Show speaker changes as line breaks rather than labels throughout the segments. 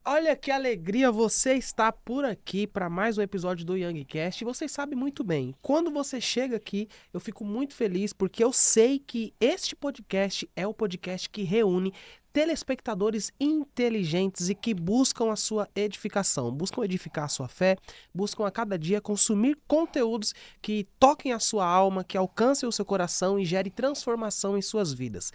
Olha que alegria você estar por aqui para mais um episódio do YoungCast. E vocês sabem muito bem, quando você chega aqui, eu fico muito feliz porque eu sei que este podcast é o podcast que reúne telespectadores inteligentes e que buscam a sua edificação, buscam edificar a sua fé, buscam a cada dia consumir conteúdos que toquem a sua alma, que alcancem o seu coração e gerem transformação em suas vidas.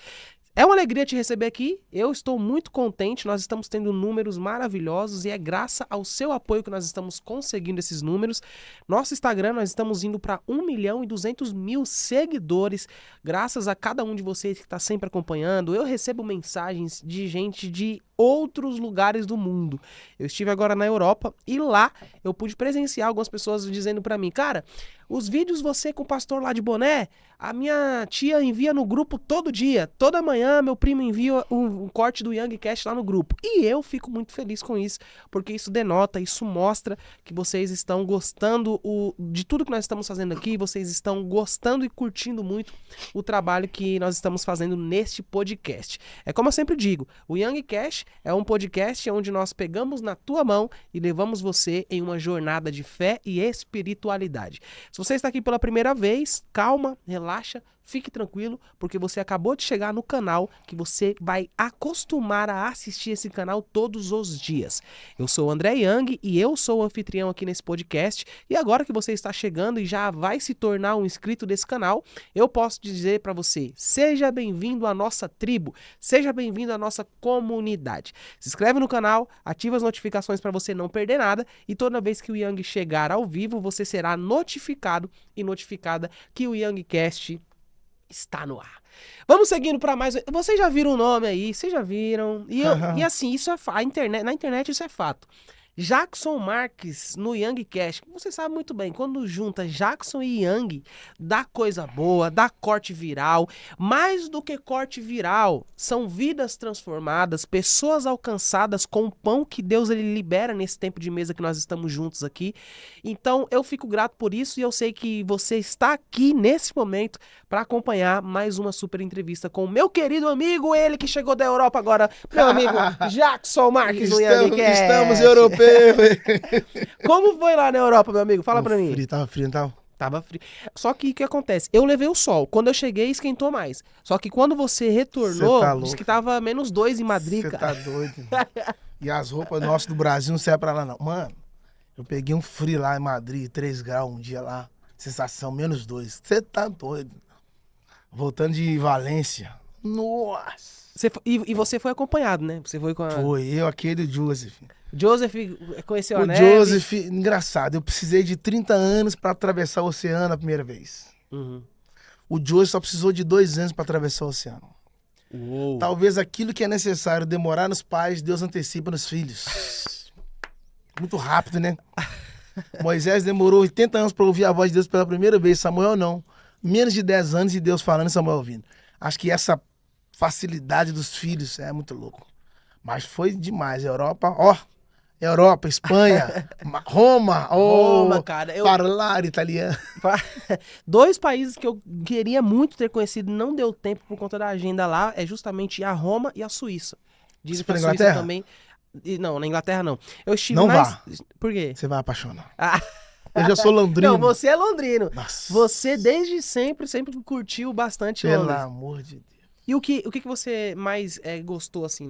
É uma alegria te receber aqui, eu estou muito contente, nós estamos tendo números maravilhosos e é graças ao seu apoio que nós estamos conseguindo esses números. Nosso Instagram, nós estamos indo para 1.200.000 seguidores, graças a cada um de vocês que está sempre acompanhando. Eu recebo mensagens de gente de outros lugares do mundo. Eu estive agora na Europa e lá eu pude presenciar algumas pessoas dizendo para mim, cara, os vídeos você com o pastor lá de boné, a minha tia envia no grupo todo dia, toda manhã meu primo envia um corte do YoungCast lá no grupo. E eu fico muito feliz com isso, porque isso denota, isso mostra que vocês estão gostando de tudo que nós estamos fazendo aqui, vocês estão gostando e curtindo muito o trabalho que nós estamos fazendo neste podcast. É como eu sempre digo, o YoungCast é um podcast onde nós pegamos na tua mão e levamos você em uma jornada de fé e espiritualidade. Se você está aqui pela primeira vez, calma, relaxa, fique tranquilo, porque você acabou de chegar no canal que você vai acostumar a assistir esse canal todos os dias. Eu sou o André Young e eu sou o anfitrião aqui nesse podcast. E agora que você está chegando e já vai se tornar um inscrito desse canal, eu posso dizer para você, seja bem-vindo à nossa tribo, seja bem-vindo à nossa comunidade. Se inscreve no canal, ativa as notificações para você não perder nada e toda vez que o Young chegar ao vivo, você será notificado e notificada que o YoungCast está no ar. Vamos seguindo para mais. Vocês já viram o nome aí? Vocês já viram? E assim, isso é na internet isso é fato. Jackson Marques no YoungCast. Você sabe muito bem, quando junta Jackson e Young, dá coisa boa, dá corte viral. Mais do que corte viral, são vidas transformadas, pessoas alcançadas com o pão que Deus ele libera nesse tempo de mesa que nós estamos juntos aqui. Então, eu fico grato por isso e eu sei que você está aqui nesse momento para acompanhar mais uma super entrevista com o meu querido amigo, ele que chegou da Europa agora, meu amigo Jackson Marques no YoungCast.
Estamos europeus.
Como foi lá na Europa, meu amigo? Fala pra mim.
Tava frio, não?
Tava frio. Só que o que acontece? Eu levei o sol. Quando eu cheguei, esquentou mais. Só que quando você retornou,
Cê tá
disse
louco.
que tava -2 em Madrid,
Você
cara.
tá doido. E as roupas nossas do Brasil não servem pra lá, não. Mano, eu peguei um frio lá em Madrid, 3 graus um dia lá. Sensação, -2. Você tá doido. Voltando de Valência. Nossa.
E você foi acompanhado, né? Você foi com a...
Foi eu, aquele Joseph.
Joseph conheceu a
O
neve.
Joseph, engraçado, eu precisei de 30 anos pra atravessar o oceano a primeira vez.
Uhum.
O Joseph só precisou de 2 anos pra atravessar o oceano.
Uou.
Talvez aquilo que é necessário demorar nos pais, Deus antecipa nos filhos. Muito rápido, né? Moisés demorou 80 anos para ouvir a voz de Deus pela primeira vez, Samuel não. Menos de 10 anos e Deus falando e Samuel ouvindo. Acho que essa facilidade dos filhos é muito louco. Mas foi demais. Europa, Espanha, Roma,
Roma, cara.
Parlare italiano.
2 países que eu queria muito ter conhecido, não deu tempo por conta da agenda lá, é justamente a Roma e a Suíça. Dizem
Você
que a
foi na
Suíça
Inglaterra?
também... Não, na Inglaterra não. Eu estive
Não
mais...
vá.
Por quê?
Você vai apaixonar.
Ah,
Eu já sou londrino.
não, você é londrino.
Nossa.
Você desde sempre curtiu bastante
Pelo
Londres.
amor de Deus.
E o que você mais gostou, assim,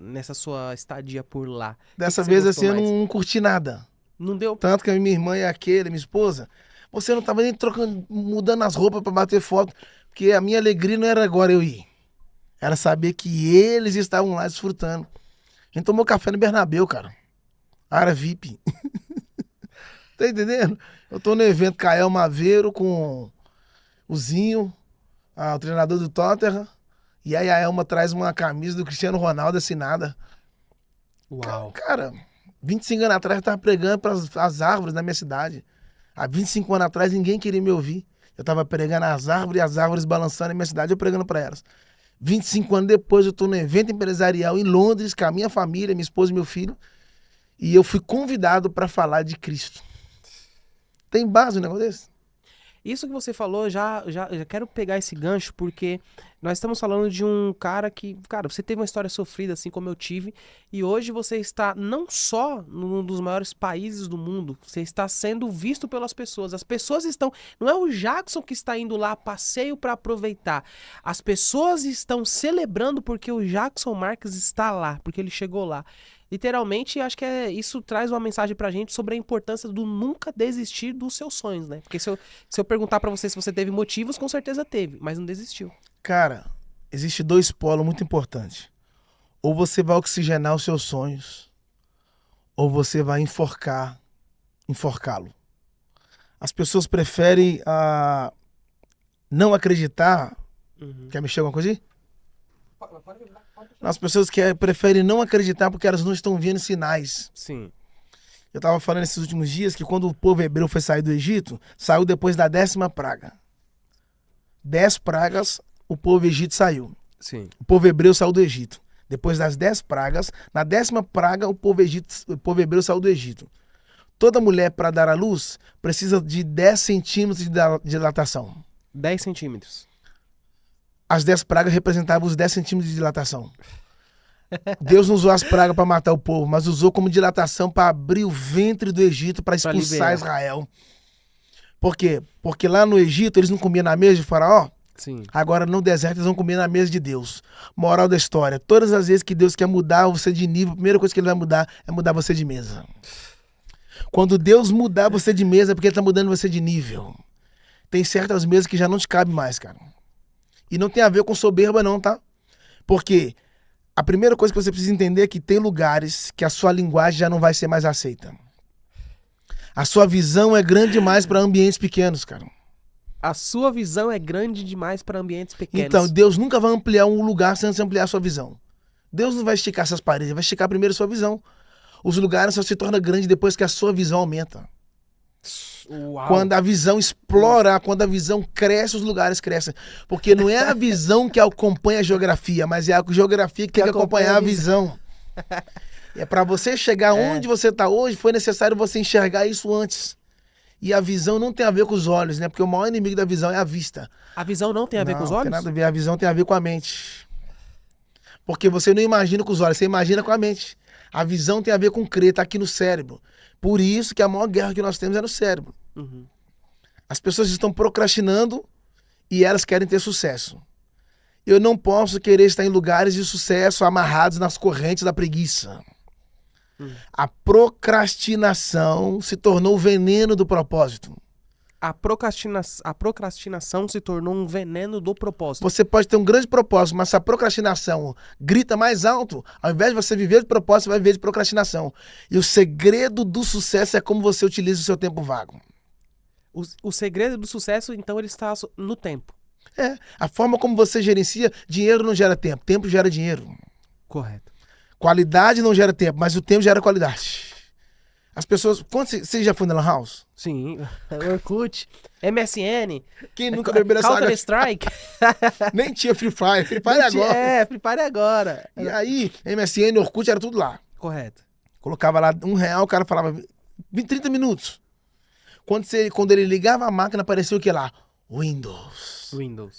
nessa sua estadia por lá?
Dessa
que você
vez
gostou
assim eu
mais?
não curti nada.
Não deu...
Tanto que a minha irmã e aquele, minha esposa, você não tava nem trocando, mudando as roupas pra bater foto, porque a minha alegria não era agora eu ir. Era saber que eles estavam lá desfrutando. A gente tomou café no Bernabéu, cara. Área VIP. Tá entendendo? Eu tô no evento Cael Maveiro com o Zinho, o treinador do Tottenham, e aí a Elma traz uma camisa do Cristiano Ronaldo assinada.
Uau.
Cara, 25 anos atrás eu tava pregando para as árvores da minha cidade. Há 25 anos atrás ninguém queria me ouvir. Eu tava pregando as árvores e as árvores balançando na minha cidade, eu pregando para elas. 25 anos depois eu tô no evento empresarial em Londres com a minha família, minha esposa e meu filho. E eu fui convidado para falar de Cristo. Tem base um negócio desse?
Isso que você falou, já quero pegar esse gancho, porque nós estamos falando de um cara que, cara, você teve uma história sofrida, assim como eu tive, e hoje você está não só num dos maiores países do mundo, você está sendo visto pelas pessoas. As pessoas estão. Não é o Jackson que está indo lá a passeio para aproveitar. As pessoas estão celebrando porque o Jackson Marques está lá, porque ele chegou lá. Literalmente, acho que isso traz uma mensagem pra gente sobre a importância do nunca desistir dos seus sonhos, né? Porque se eu perguntar pra você se você teve motivos, com certeza teve, mas não desistiu.
Cara, existe dois polos muito importantes. Ou você vai oxigenar os seus sonhos, ou você vai enforcá-lo. As pessoas preferem não acreditar. Quer mexer alguma coisa aí? As pessoas preferem não acreditar porque elas não estão vendo sinais.
Sim.
Eu estava falando esses últimos dias que quando o povo hebreu foi sair do Egito, saiu depois da 10ª praga. 10 pragas, o povo egito saiu.
Sim.
O povo hebreu saiu do Egito. Depois das 10 pragas, na 10ª praga, o povo hebreu saiu do Egito. Toda mulher, para dar à luz, precisa de 10 centímetros de dilatação.
10 centímetros.
As 10 pragas representavam os 10 centímetros de dilatação. Deus não usou as pragas para matar o povo, mas usou como dilatação para abrir o ventre do Egito para expulsar Israel. Por quê? Porque lá no Egito eles não comiam na mesa de Faraó.
Sim.
Agora no deserto eles vão comer na mesa de Deus. Moral da história: todas as vezes que Deus quer mudar você de nível, a primeira coisa que ele vai mudar é mudar você de mesa. Quando Deus mudar você de mesa é porque ele está mudando você de nível. Tem certas mesas que já não te cabe mais, cara. E não tem a ver com soberba não, tá? Porque a primeira coisa que você precisa entender é que tem lugares que a sua linguagem já não vai ser mais aceita. A sua visão é grande demais para ambientes pequenos, cara.
A sua visão é grande demais para ambientes pequenos.
Então, Deus nunca vai ampliar um lugar sem ampliar a sua visão. Deus não vai esticar essas paredes, vai esticar primeiro a sua visão. Os lugares só se tornam grandes depois que a sua visão aumenta.
Uau.
Quando a visão explora, quando a visão cresce, os lugares crescem. Porque não é a visão que acompanha a geografia, mas é a geografia que tem que acompanhar a visão. É para você chegar onde você está hoje, foi necessário você enxergar isso antes. E a visão não tem a ver com os olhos, né? Porque o maior inimigo da visão é a vista.
A visão não tem a ver com os olhos?
Não tem nada a ver, a visão tem a ver com a mente. Porque você não imagina com os olhos, você imagina com a mente. A visão tem a ver com crer, tá aqui no cérebro. Por isso que a maior guerra que nós temos é no cérebro.
Uhum.
As pessoas estão procrastinando e elas querem ter sucesso. Eu não posso querer estar em lugares de sucesso amarrados nas correntes da preguiça. A procrastinação se tornou o veneno do propósito.
A procrastinação se tornou um veneno do propósito.
Você pode ter um grande propósito, mas se a procrastinação grita mais alto, ao invés de você viver de propósito, você vai viver de procrastinação. E o segredo do sucesso é como você utiliza o seu tempo vago.
O segredo do sucesso, então, ele está no tempo.
É, a forma como você gerencia, dinheiro não gera tempo, tempo gera dinheiro.
Correto.
Qualidade não gera tempo, mas o tempo gera qualidade. As pessoas... Você já foi na Lan House?
Sim. Orkut, MSN.
Quem nunca bebeu essa água?
Counter-Strike.
Nem tinha Free Fire. Free Fire agora.
É, Free Fire agora.
E aí, MSN, Orkut, era tudo lá.
Correto.
Colocava lá R$1, o cara falava 30 minutos. Quando ele ligava a máquina, apareceu o que lá? Windows.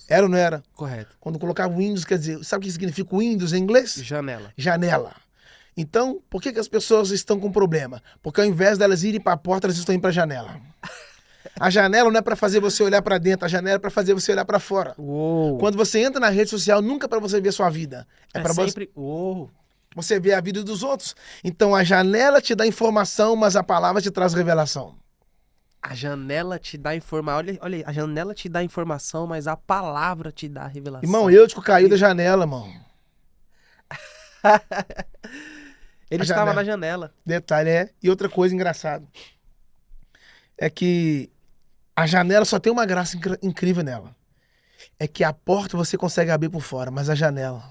Era ou não era?
Correto.
Quando colocava Windows, quer dizer, sabe o que significa Windows em inglês?
Janela.
Janela. Então, por que as pessoas estão com problema? Porque ao invés delas irem para a porta, elas estão indo para a janela. A janela não é para fazer você olhar para dentro, a janela é para fazer você olhar para fora.
Uou.
Quando você entra na rede social, nunca é para você ver a sua vida. É para
sempre...
você ver a vida dos outros. Então, a janela te dá informação, mas a palavra te traz revelação.
A janela te dá informação. Olha, a janela te dá informação, mas a palavra te dá revelação.
Irmão, eu caiu da janela, irmão.
Ele estava na janela.
Detalhe, E outra coisa engraçada. É que a janela só tem uma graça incrível nela. É que a porta você consegue abrir por fora, mas a janela...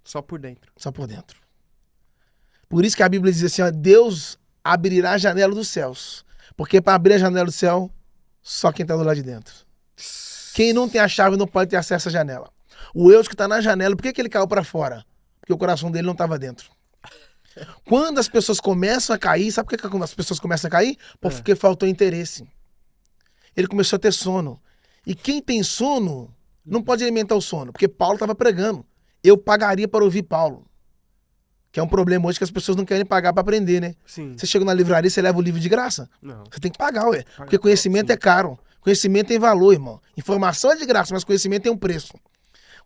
Só por dentro.
Só por dentro. Por isso que a Bíblia diz assim, ó, Deus abrirá a janela dos céus. Porque para abrir a janela do céu, só quem está do lado de dentro. Quem não tem a chave não pode ter acesso à janela. O Eus que está na janela, por que ele caiu para fora? Porque o coração dele não estava dentro. Quando as pessoas começam a cair, sabe por que as pessoas começam a cair? Porque faltou interesse. Ele começou a ter sono. E quem tem sono não pode alimentar o sono, porque Paulo estava pregando. Eu pagaria para ouvir Paulo. Que é um problema hoje que as pessoas não querem pagar para aprender, né?
Sim.
Você chega na livraria, você leva o livro de graça?
Não.
Você tem que pagar, ué. Porque conhecimento é caro. Conhecimento tem valor, irmão. Informação é de graça, mas conhecimento tem um preço.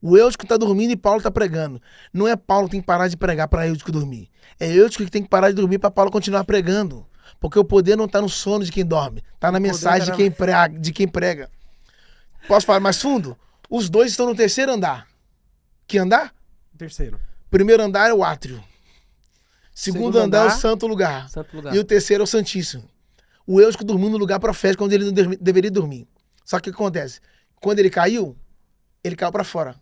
O Eutico tá dormindo e Paulo tá pregando. Não é Paulo que tem que parar de pregar para Eutico dormir. É Eutico que tem que parar de dormir para Paulo continuar pregando. Porque o poder não tá no sono de quem dorme. Tá na mensagem de quem prega. Posso falar mais fundo? Os dois estão no terceiro andar. Que andar?
Terceiro.
Primeiro andar é o átrio. Segundo andar é o santo lugar.
Santo lugar.
E o terceiro é o santíssimo. O Eutico dormiu no lugar profético onde ele não deveria dormir. Só que o que acontece? Quando ele caiu para fora.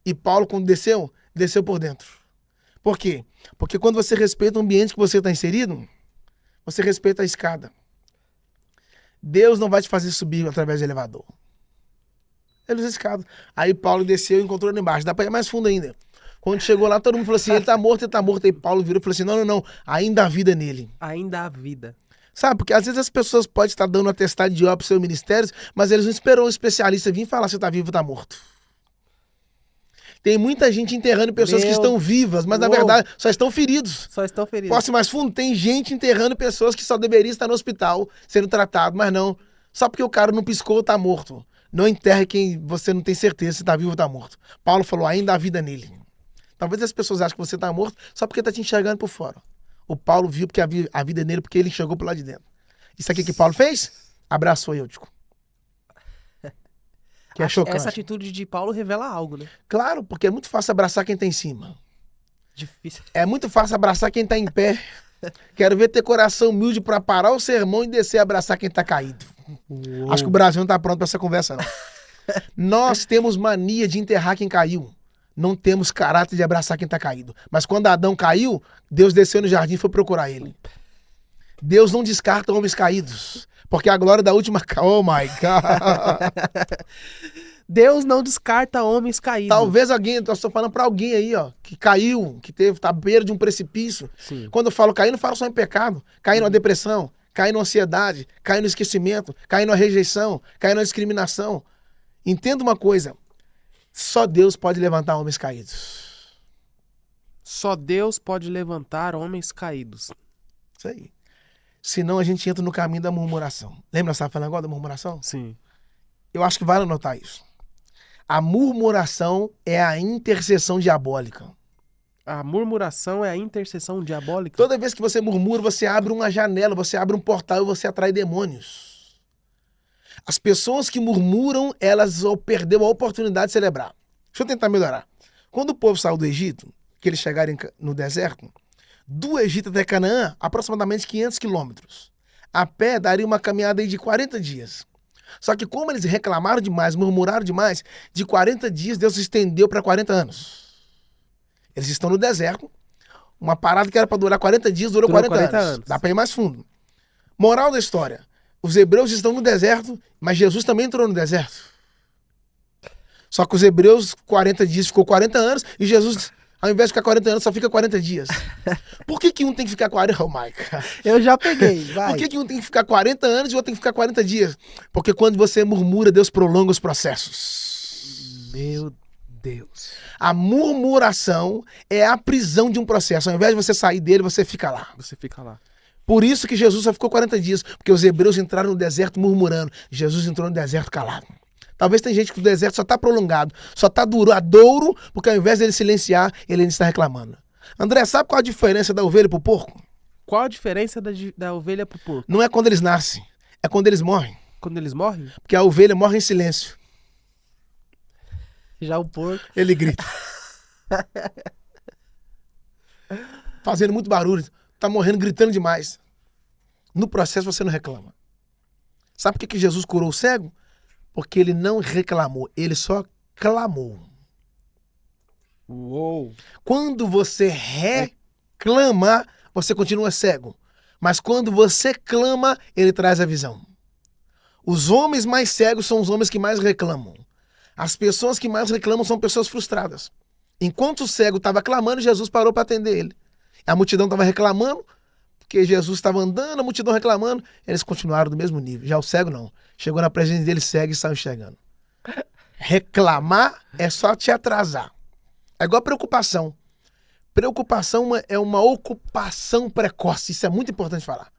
E Paulo, quando desceu por dentro. Por quê? Porque quando você respeita o ambiente que você está inserido, você respeita a escada. Deus não vai te fazer subir através do elevador. Ele usa a escada. Aí Paulo desceu e encontrou ele embaixo. Dá para ir mais fundo ainda. Quando chegou lá, todo mundo falou assim, ele tá morto. Aí Paulo virou e falou assim, não, ainda há vida nele.
Ainda há vida.
Sabe, porque às vezes as pessoas podem estar dando um atestado de óbito para seus ministérios, mas eles não esperam um especialista vir falar se tá vivo ou tá morto. Tem muita gente enterrando pessoas que estão vivas, mas na verdade só estão feridos.
Só estão feridos.
Posso ir mais fundo? Tem gente enterrando pessoas que só deveriam estar no hospital sendo tratado, mas não. Só porque o cara não piscou, tá morto. Não enterre quem você não tem certeza se tá vivo ou tá morto. Paulo falou, ainda há vida nele. Talvez as pessoas achem que você tá morto só porque tá te enxergando por fora. O Paulo viu porque a vida é nele porque ele enxergou por lá de dentro. Isso aqui que Paulo fez? Abraçou Eutico. Que é chocante.
Essa atitude de Paulo revela algo, né?
Claro, porque é muito fácil abraçar quem tá em cima.
Difícil.
É muito fácil abraçar quem tá em pé. Quero ver ter coração humilde pra parar o sermão e descer e abraçar quem tá caído.
Uou.
Acho que o Brasil não tá pronto pra essa conversa, não. Nós temos mania de enterrar quem caiu. Não temos caráter de abraçar quem tá caído. Mas quando Adão caiu, Deus desceu no jardim e foi procurar ele. Deus não descarta homens caídos. Porque a glória da última... Oh my God!
Deus não descarta homens caídos.
Talvez alguém... Eu estou falando pra alguém aí, ó. Que caiu, que tá à beira de um precipício.
Sim.
Quando eu falo cair, não falo só em pecado. Cair numa depressão, cair numa ansiedade, cair no esquecimento, cair numa rejeição, cair numa discriminação. Entenda uma coisa. Só Deus pode levantar homens caídos.
Só Deus pode levantar homens caídos.
Isso aí. Senão a gente entra no caminho da murmuração. Lembra que você estava falando agora da murmuração?
Sim.
Eu acho que vale anotar isso. A murmuração é a intercessão diabólica.
A murmuração é a intercessão diabólica?
Toda vez que você murmura, você abre uma janela, você abre um portal e você atrai demônios. As pessoas que murmuram, elas perderam a oportunidade de celebrar. Deixa eu tentar melhorar. Quando o povo saiu do Egito, que eles chegaram no deserto, do Egito até Canaã, aproximadamente 500 quilômetros. A pé daria uma caminhada aí de 40 dias. Só que como eles reclamaram demais, murmuraram demais, de 40 dias Deus se estendeu para 40 anos. Eles estão no deserto, uma parada que era para durar 40 dias, durou 40 anos. Dá para ir mais fundo. Moral da história, os hebreus estão no deserto, mas Jesus também entrou no deserto. Só que os hebreus, 40 dias, ficou 40 anos, e Jesus... Ao invés de ficar 40 anos, só fica 40 dias. Por que um tem que ficar 40... Oh, my God.
Eu já peguei, vai.
Por que um tem que ficar 40 anos e o outro tem que ficar 40 dias? Porque quando você murmura, Deus prolonga os processos.
Meu Deus.
A murmuração é a prisão de um processo. Ao invés de você sair dele, você fica lá.
Você fica lá.
Por isso que Jesus só ficou 40 dias. Porque os hebreus entraram no deserto murmurando. Jesus entrou no deserto calado. Talvez tem gente que o deserto só está prolongado, só está duradouro, porque ao invés dele silenciar, ele ainda está reclamando. André, sabe qual a diferença da ovelha pro porco?
Qual a diferença da ovelha pro porco?
Não é quando eles nascem, é quando eles morrem.
Quando eles morrem?
Porque a ovelha morre em silêncio.
Já o porco...
Ele grita. Fazendo muito barulho. Tá morrendo, gritando demais. No processo você não reclama. Sabe por que Jesus curou o cego? Porque ele não reclamou, ele só clamou.
Uou!
Quando você reclama, você continua cego. Mas quando você clama, ele traz a visão. Os homens mais cegos são os homens que mais reclamam. As pessoas que mais reclamam são pessoas frustradas. Enquanto o cego estava clamando, Jesus parou para atender ele. A multidão estava reclamando, Porque Jesus estava andando, a multidão reclamando, eles continuaram do mesmo nível. Já o cego não. Chegou na presença dele, cego e saiu enxergando. Reclamar é só te atrasar. É igual preocupação. Preocupação é uma ocupação precoce. Isso é muito importante falar.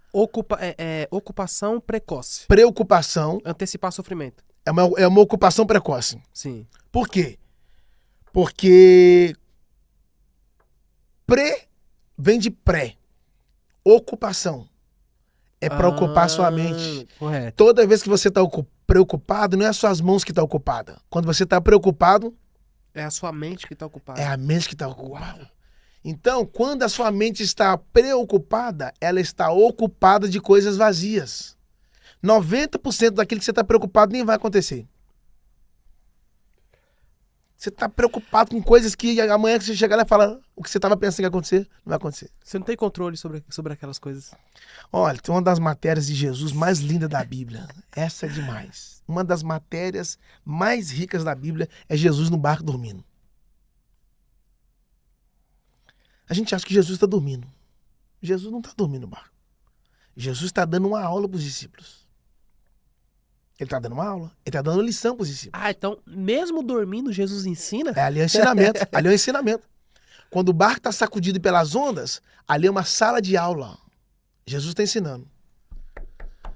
Ocupação precoce.
Preocupação
Antecipar sofrimento.
é uma ocupação precoce.
Sim.
Por quê? Porque vem de pré. Ocupação. É para ocupar sua mente.
Correto.
Toda vez que você está preocupado, não é as suas mãos que estão ocupadas. Quando você está preocupado,
É a sua mente que tá ocupada.
é a mente que está ocupada. Então, quando a sua mente está preocupada, ela está ocupada de coisas vazias. 90% daquilo que você está preocupado nem vai acontecer. Você está preocupado com coisas que amanhã que você chegar lá e falar o que você estava pensando que ia acontecer, não vai acontecer.
Você não tem controle sobre aquelas coisas.
Olha, tem uma das matérias de Jesus mais lindas da Bíblia. Essa é demais. Uma das matérias mais ricas da Bíblia é Jesus no barco dormindo. A gente acha que Jesus está dormindo. Jesus não está dormindo no barco. Jesus está dando uma aula para os discípulos. Ele está dando uma aula. Ele está dando lição para os discípulos.
Ah, então, mesmo dormindo, Jesus ensina?
Ali é o ensinamento. Ali é o ensinamento. Quando o barco está sacudido pelas ondas, ali é uma sala de aula. Jesus está ensinando.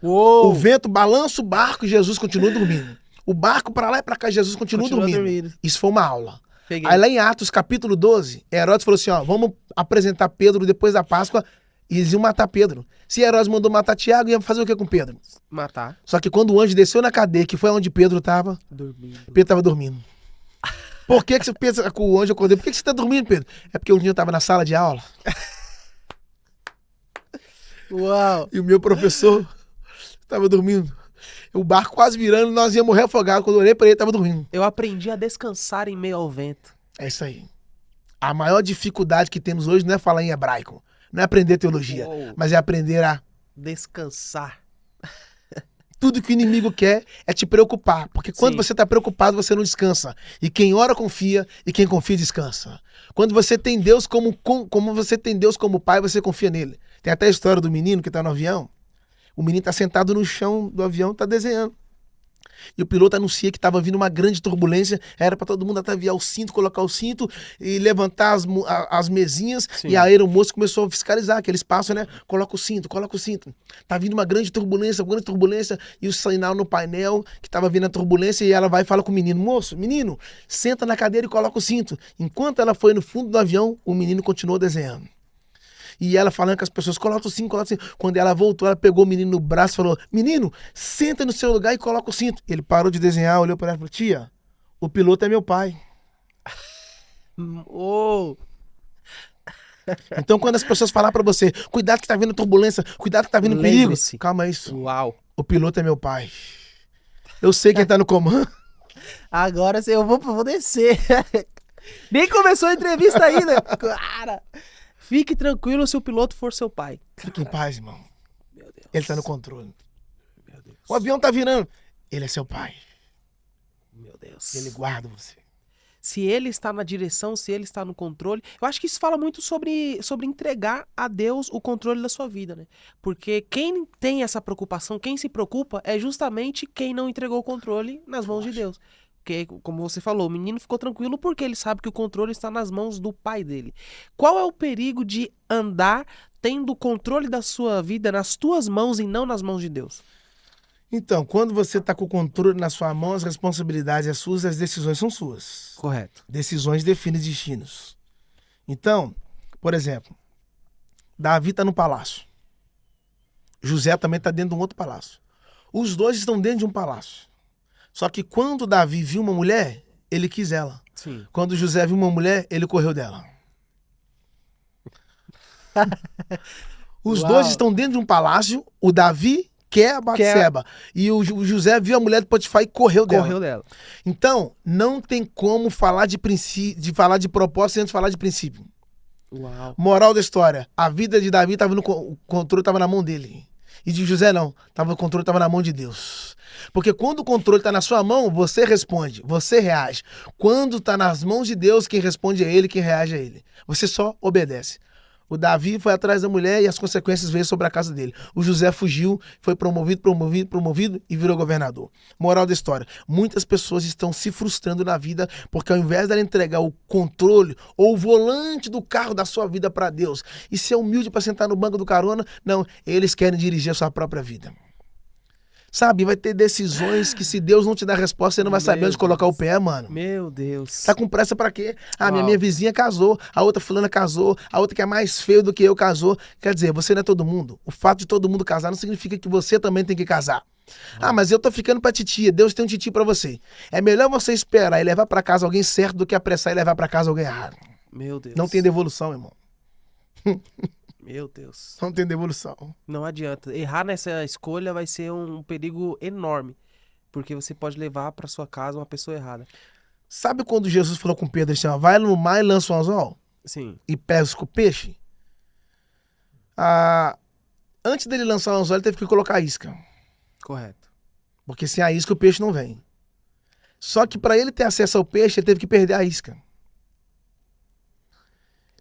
Uou!
O vento balança o barco e Jesus continua dormindo. O barco para lá e para cá, Jesus continua dormindo. Isso foi uma aula.
Peguei.
Aí lá em Atos capítulo 12, Herodes falou assim, ó, vamos apresentar Pedro depois da Páscoa e eles iam matar Pedro. Se Herodes mandou matar Tiago, ia fazer o que com Pedro?
Matar.
Só que quando o anjo desceu na cadeia, que foi onde Pedro estava,
Dormindo.
Pedro estava dormindo. Por que você pensa que o anjo acordou? Por que você está dormindo, Pedro? É porque o dia eu estava na sala de aula
Uau!
e o meu professor estava dormindo. O barco quase virando, nós íamos morrer afogados. Quando eu olhei para ele, estava dormindo.
Eu aprendi a descansar em meio ao vento.
É isso aí. A maior dificuldade que temos hoje não é falar em hebraico, não é aprender teologia,
Uou.
mas é aprender a...
Descansar.
Tudo que o inimigo quer é te preocupar, porque quando
Sim.
você está preocupado, você não descansa. E quem ora confia, e quem confia descansa. Quando você tem Deus como você tem Deus como pai, você confia nele. Tem até a história do menino que está no avião. O menino está sentado no chão do avião, está desenhando. E o piloto anuncia que estava vindo uma grande turbulência, era para todo mundo ataviar o cinto, colocar o cinto e levantar as mesinhas.
Sim.
E a aeromoça começou a fiscalizar aqueles passos, né? Coloca o cinto, coloca o cinto. Tá vindo uma grande turbulência, e o sinal no painel que estava vindo a turbulência, e ela vai e fala com o menino, moço, menino, senta na cadeira e coloca o cinto. Enquanto ela foi no fundo do avião, o menino continuou desenhando. E ela falando com as pessoas, coloca o cinto, coloca o cinto. Quando ela voltou, ela pegou o menino no braço e falou, menino, senta no seu lugar e coloca o cinto. Ele parou de desenhar, olhou para ela e falou, tia, o piloto é meu pai.
Oh.
Então quando as pessoas falar para você, cuidado que tá vindo turbulência, cuidado que tá vindo perigo.
Lembre-se.
Calma isso,
Uau.
o piloto é meu pai. Eu sei quem tá no comando.
Agora eu vou descer. Nem começou a entrevista ainda. Cara, fique tranquilo se o piloto for seu pai.
Fique em paz, irmão.
Meu Deus.
Ele tá no controle.
Meu Deus.
O avião tá virando. Ele é seu pai.
Meu Deus.
Ele guarda você.
Se ele está na direção, se ele está no controle. Eu acho que isso fala muito sobre entregar a Deus o controle da sua vida, né? Porque quem tem essa preocupação, quem se preocupa, é justamente quem não entregou o controle nas mãos de Deus. Porque, como você falou, o menino ficou tranquilo porque ele sabe que o controle está nas mãos do pai dele. Qual é o perigo de andar tendo o controle da sua vida nas tuas mãos e não nas mãos de Deus?
Então, quando você tá com o controle na sua mão, as responsabilidades são suas, as decisões são suas.
Correto.
Decisões definem destinos. Então, por exemplo, Davi está no palácio. José também está dentro de um outro palácio. Os dois estão dentro de um palácio. Só que quando Davi viu uma mulher, ele quis ela.
Sim.
Quando José viu uma mulher, ele correu dela. Os
Uau.
dois estão dentro de um palácio, o Davi quer a Batseba. E o José viu a mulher do Potifar e correu dela.
Correu dela.
Então, não tem como falar de falar de propósito antes de falar de princípio.
Uau.
Moral da história, a vida de Davi o controle estava na mão dele. E de José não, o controle estava na mão de Deus. Porque quando o controle está na sua mão, você responde, você reage. Quando está nas mãos de Deus, quem responde é ele, quem reage é ele. Você só obedece. O Davi foi atrás da mulher e as consequências veio sobre a casa dele. O José fugiu, foi promovido e virou governador. Moral da história. Muitas pessoas estão se frustrando na vida porque ao invés de ela entregar o controle ou o volante do carro da sua vida para Deus e ser humilde para sentar no banco do carona, não, eles querem dirigir a sua própria vida. Sabe, vai ter decisões que se Deus não te dar resposta, você não vai saber onde colocar o pé, mano.
Meu Deus.
Tá com pressa pra quê?
Uau.
Minha vizinha casou, a outra fulana casou, a outra que é mais feio do que eu casou. Quer dizer, você não é todo mundo. O fato de todo mundo casar não significa que você também tem que casar. Mas eu tô ficando pra titia, Deus tem um titi pra você. É melhor você esperar e levar pra casa alguém certo do que apressar e levar pra casa alguém errado.
Meu Deus.
Não tem devolução, irmão.
Meu Deus.
Não tem devolução.
Não adianta. Errar nessa escolha vai ser um perigo enorme. Porque você pode levar pra sua casa uma pessoa errada.
Sabe quando Jesus falou com Pedro assim, ó, vai no mar e lança um anzol?
Sim.
E pesca o peixe? Antes dele lançar o anzol, ele teve que colocar a isca.
Correto.
Porque sem a isca o peixe não vem. Só que para ele ter acesso ao peixe, ele teve que perder a isca.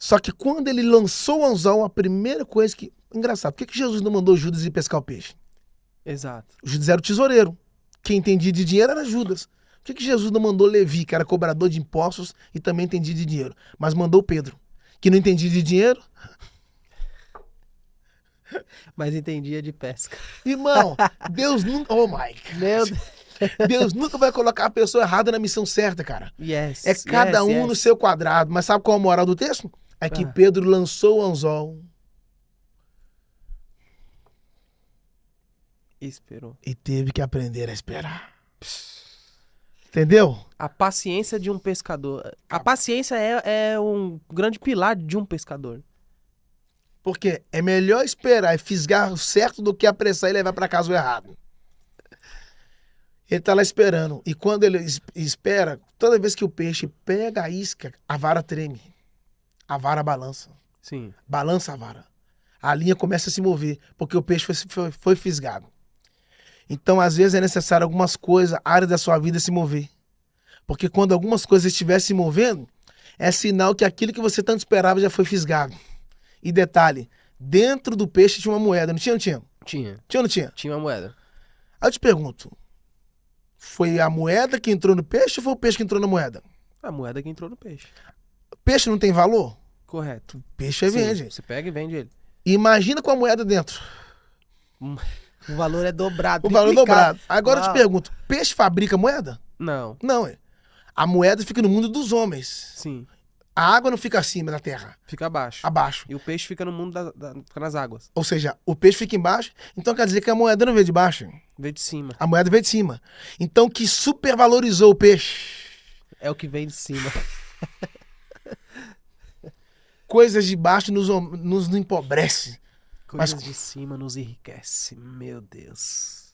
Só que quando ele lançou o anzol, a primeira coisa que... Engraçado, por que Jesus não mandou Judas ir pescar o peixe?
Exato.
O Judas era o tesoureiro. Quem entendia de dinheiro era Judas. Por que Jesus não mandou Levi, que era cobrador de impostos e também entendia de dinheiro? Mas mandou Pedro, que não entendia de dinheiro.
Mas entendia de pesca.
Irmão, Deus nunca... Oh, Mike.
Meu Deus.
Deus nunca vai colocar a pessoa errada na missão certa, cara.
Yes.
É cada um no seu quadrado. Mas sabe qual é a moral do texto? É que Pedro lançou o anzol.
Esperou.
E teve que aprender a esperar. Entendeu?
A paciência de um pescador. A paciência é um grande pilar de um pescador.
Porque é melhor esperar e fisgar o certo do que apressar e levar pra casa o errado. Ele tá lá esperando. E quando ele espera, toda vez que o peixe pega a isca, a vara treme. A vara balança.
Sim.
Balança a vara. A linha começa a se mover, porque o peixe foi fisgado. Então, às vezes, é necessário algumas coisas, áreas da sua vida se mover. Porque quando algumas coisas estiverem se movendo, é sinal que aquilo que você tanto esperava já foi fisgado. E detalhe, dentro do peixe tinha uma moeda, não tinha? Não tinha?
Tinha.
Tinha ou não tinha?
Tinha uma moeda.
Aí eu te pergunto, foi a moeda que entrou no peixe ou foi o peixe que entrou na moeda?
A moeda que entrou no peixe.
Peixe não tem valor?
Correto.
Peixe aí
Sim,
vende.
você pega e vende ele.
Imagina com a moeda dentro.
O valor é dobrado.
O valor
triplicado.
dobrado. Agora eu te pergunto, peixe fabrica moeda?
Não.
Não, é. A moeda fica no mundo dos homens.
Sim.
A água não fica acima da terra,
Fica abaixo.
abaixo.
E o peixe fica no mundo fica nas águas.
Ou seja, o peixe fica embaixo, então quer dizer que a moeda não veio de baixo.
Vem de cima.
A moeda veio de cima. Então que supervalorizou o peixe.
É o que vem de cima.
Coisas de baixo nos empobrece.
Coisas de cima nos enriquece. Meu Deus.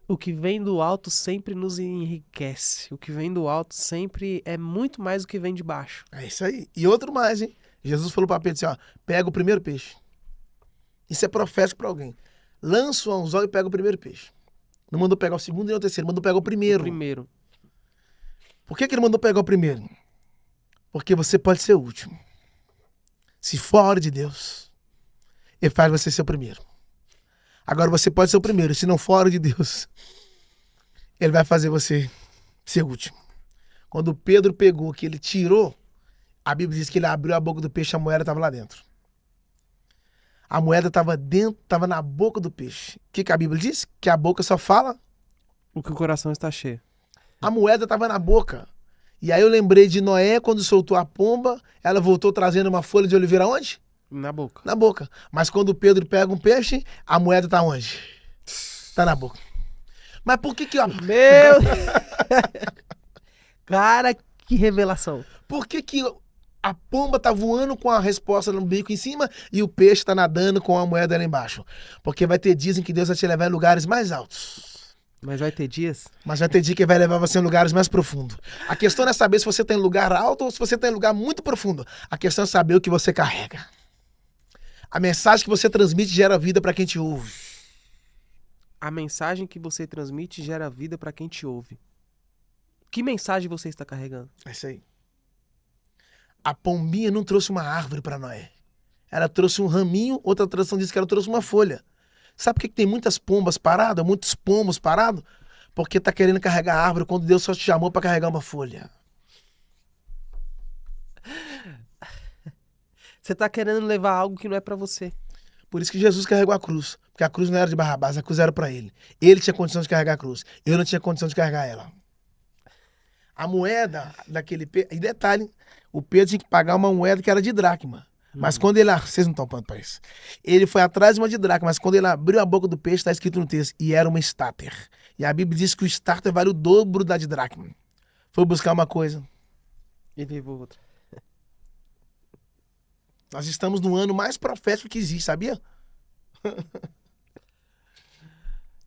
O que vem do alto sempre nos enriquece. O que vem do alto sempre é muito mais do que vem de baixo.
É isso aí. E outro mais, hein? Jesus falou para Pedro assim, ó, pega o primeiro peixe. Isso é profético para alguém. Lança o anzol e pega o primeiro peixe. Não mandou pegar o segundo nem o terceiro, mandou pegar o primeiro.
O primeiro.
Por que ele mandou pegar o primeiro? Porque você pode ser o último. Se for a hora de Deus, ele faz você ser o primeiro. Agora você pode ser o primeiro. Se não for a hora de Deus, ele vai fazer você ser o último. Quando Pedro pegou, que ele tirou, a Bíblia diz que ele abriu a boca do peixe, a moeda estava lá dentro. A moeda estava dentro, estava na boca do peixe. O que a Bíblia diz? Que a boca só fala.
O que o coração está cheio.
A moeda estava na boca. E aí eu lembrei de Noé, quando soltou a pomba, ela voltou trazendo uma folha de oliveira onde?
Na boca.
Na boca. Mas quando Pedro pega um peixe, a moeda tá onde? Tá na boca. Mas por que ó,
Meu Cara, que revelação.
por que a pomba tá voando com a resposta no bico em cima e o peixe tá nadando com a moeda lá embaixo? Porque vai ter dias em que Deus vai te levar em lugares mais altos.
Mas vai ter dias?
Mas vai ter dia que vai levar você em lugares mais profundos. A questão não é saber se você tá em lugar alto ou se você tá em lugar muito profundo. A questão é saber o que você carrega. A mensagem que você transmite gera vida para quem te ouve.
A mensagem que você transmite gera vida para quem te ouve. Que mensagem você está carregando?
É isso aí. A pombinha não trouxe uma árvore para Noé. Ela trouxe um raminho, outra tradução diz que ela trouxe uma folha. Sabe por que tem muitas pombas paradas, muitos pombos parados? Porque tá querendo carregar a árvore quando Deus só te chamou para carregar uma folha.
Você tá querendo levar algo que não é pra você.
Por isso que Jesus carregou a cruz. Porque a cruz não era de Barrabás, a cruz era para ele. Ele tinha condição de carregar a cruz. Eu não tinha condição de carregar ela. A moeda daquele Pedro... E detalhe, o Pedro tinha que pagar uma moeda que era de dracma. Mas quando ele... Vocês não estão prontos para isso. Ele foi atrás de uma de dracma, mas quando ele abriu a boca do peixe, está escrito no texto, e era uma estáter. E a Bíblia diz que o estáter vale o dobro da de dracma. Foi buscar uma coisa.
E levou outra.
Nós estamos no ano mais profético que existe, sabia?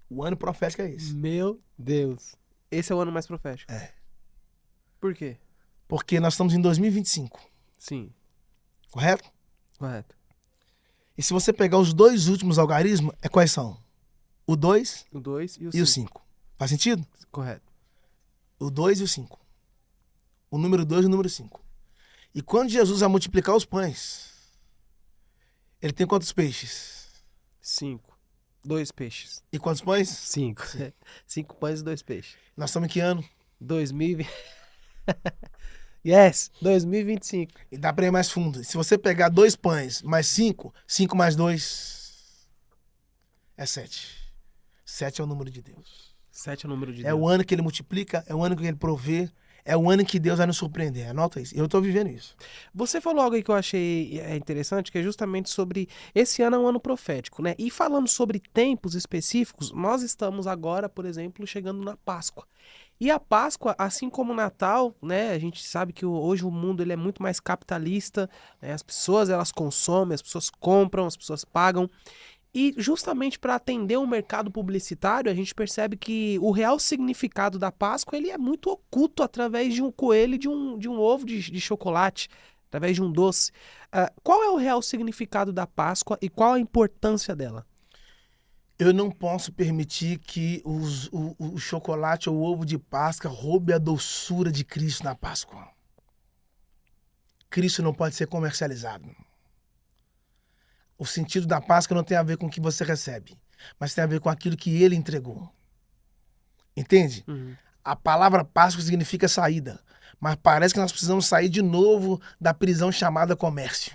O ano profético é esse.
Meu Deus. Esse é o ano mais profético.
É.
Por quê?
Porque nós estamos em 2025,
Sim,
correto?
correto.
E se você pegar os dois últimos algarismos, quais são? O 2
O 2 e o 5.
e o 5. Faz sentido?
Correto.
O 2 e o 5. O número 2 e o número 5. E quando Jesus vai multiplicar os pães, ele tem quantos peixes?
5. 2 peixes.
E quantos pães?
5. 5 pães e 2 peixes.
Nós estamos em que ano?
2020. Yes, 2025.
E dá para ir mais fundo. Se você pegar 2 pães mais 5, 5 mais 2 é 7. 7 é o número de Deus.
7 é o número de
É
Deus.
o ano que ele multiplica, é o ano que ele provê, é o ano em que Deus vai nos surpreender. Anota isso. Eu tô vivendo isso.
Você falou algo aí que eu achei interessante, que é justamente sobre esse ano é um ano profético, né? E falando sobre tempos específicos, nós estamos agora, por exemplo, chegando na Páscoa. E a Páscoa, assim como o Natal, né? A gente sabe que hoje o mundo ele é muito mais capitalista, né? As pessoas elas consomem, as pessoas compram, as pessoas pagam. E justamente para atender o mercado publicitário, a gente percebe que o real significado da Páscoa ele é muito oculto através de um coelho e de um ovo de chocolate, através de um doce. Qual é o real significado da Páscoa e qual a importância dela?
Eu não posso permitir que o chocolate ou o ovo de Páscoa roube a doçura de Cristo na Páscoa. Cristo não pode ser comercializado. O sentido da Páscoa não tem a ver com o que você recebe, mas tem a ver com aquilo que ele entregou. Entende? A palavra Páscoa significa saída, mas parece que nós precisamos sair de novo da prisão chamada comércio.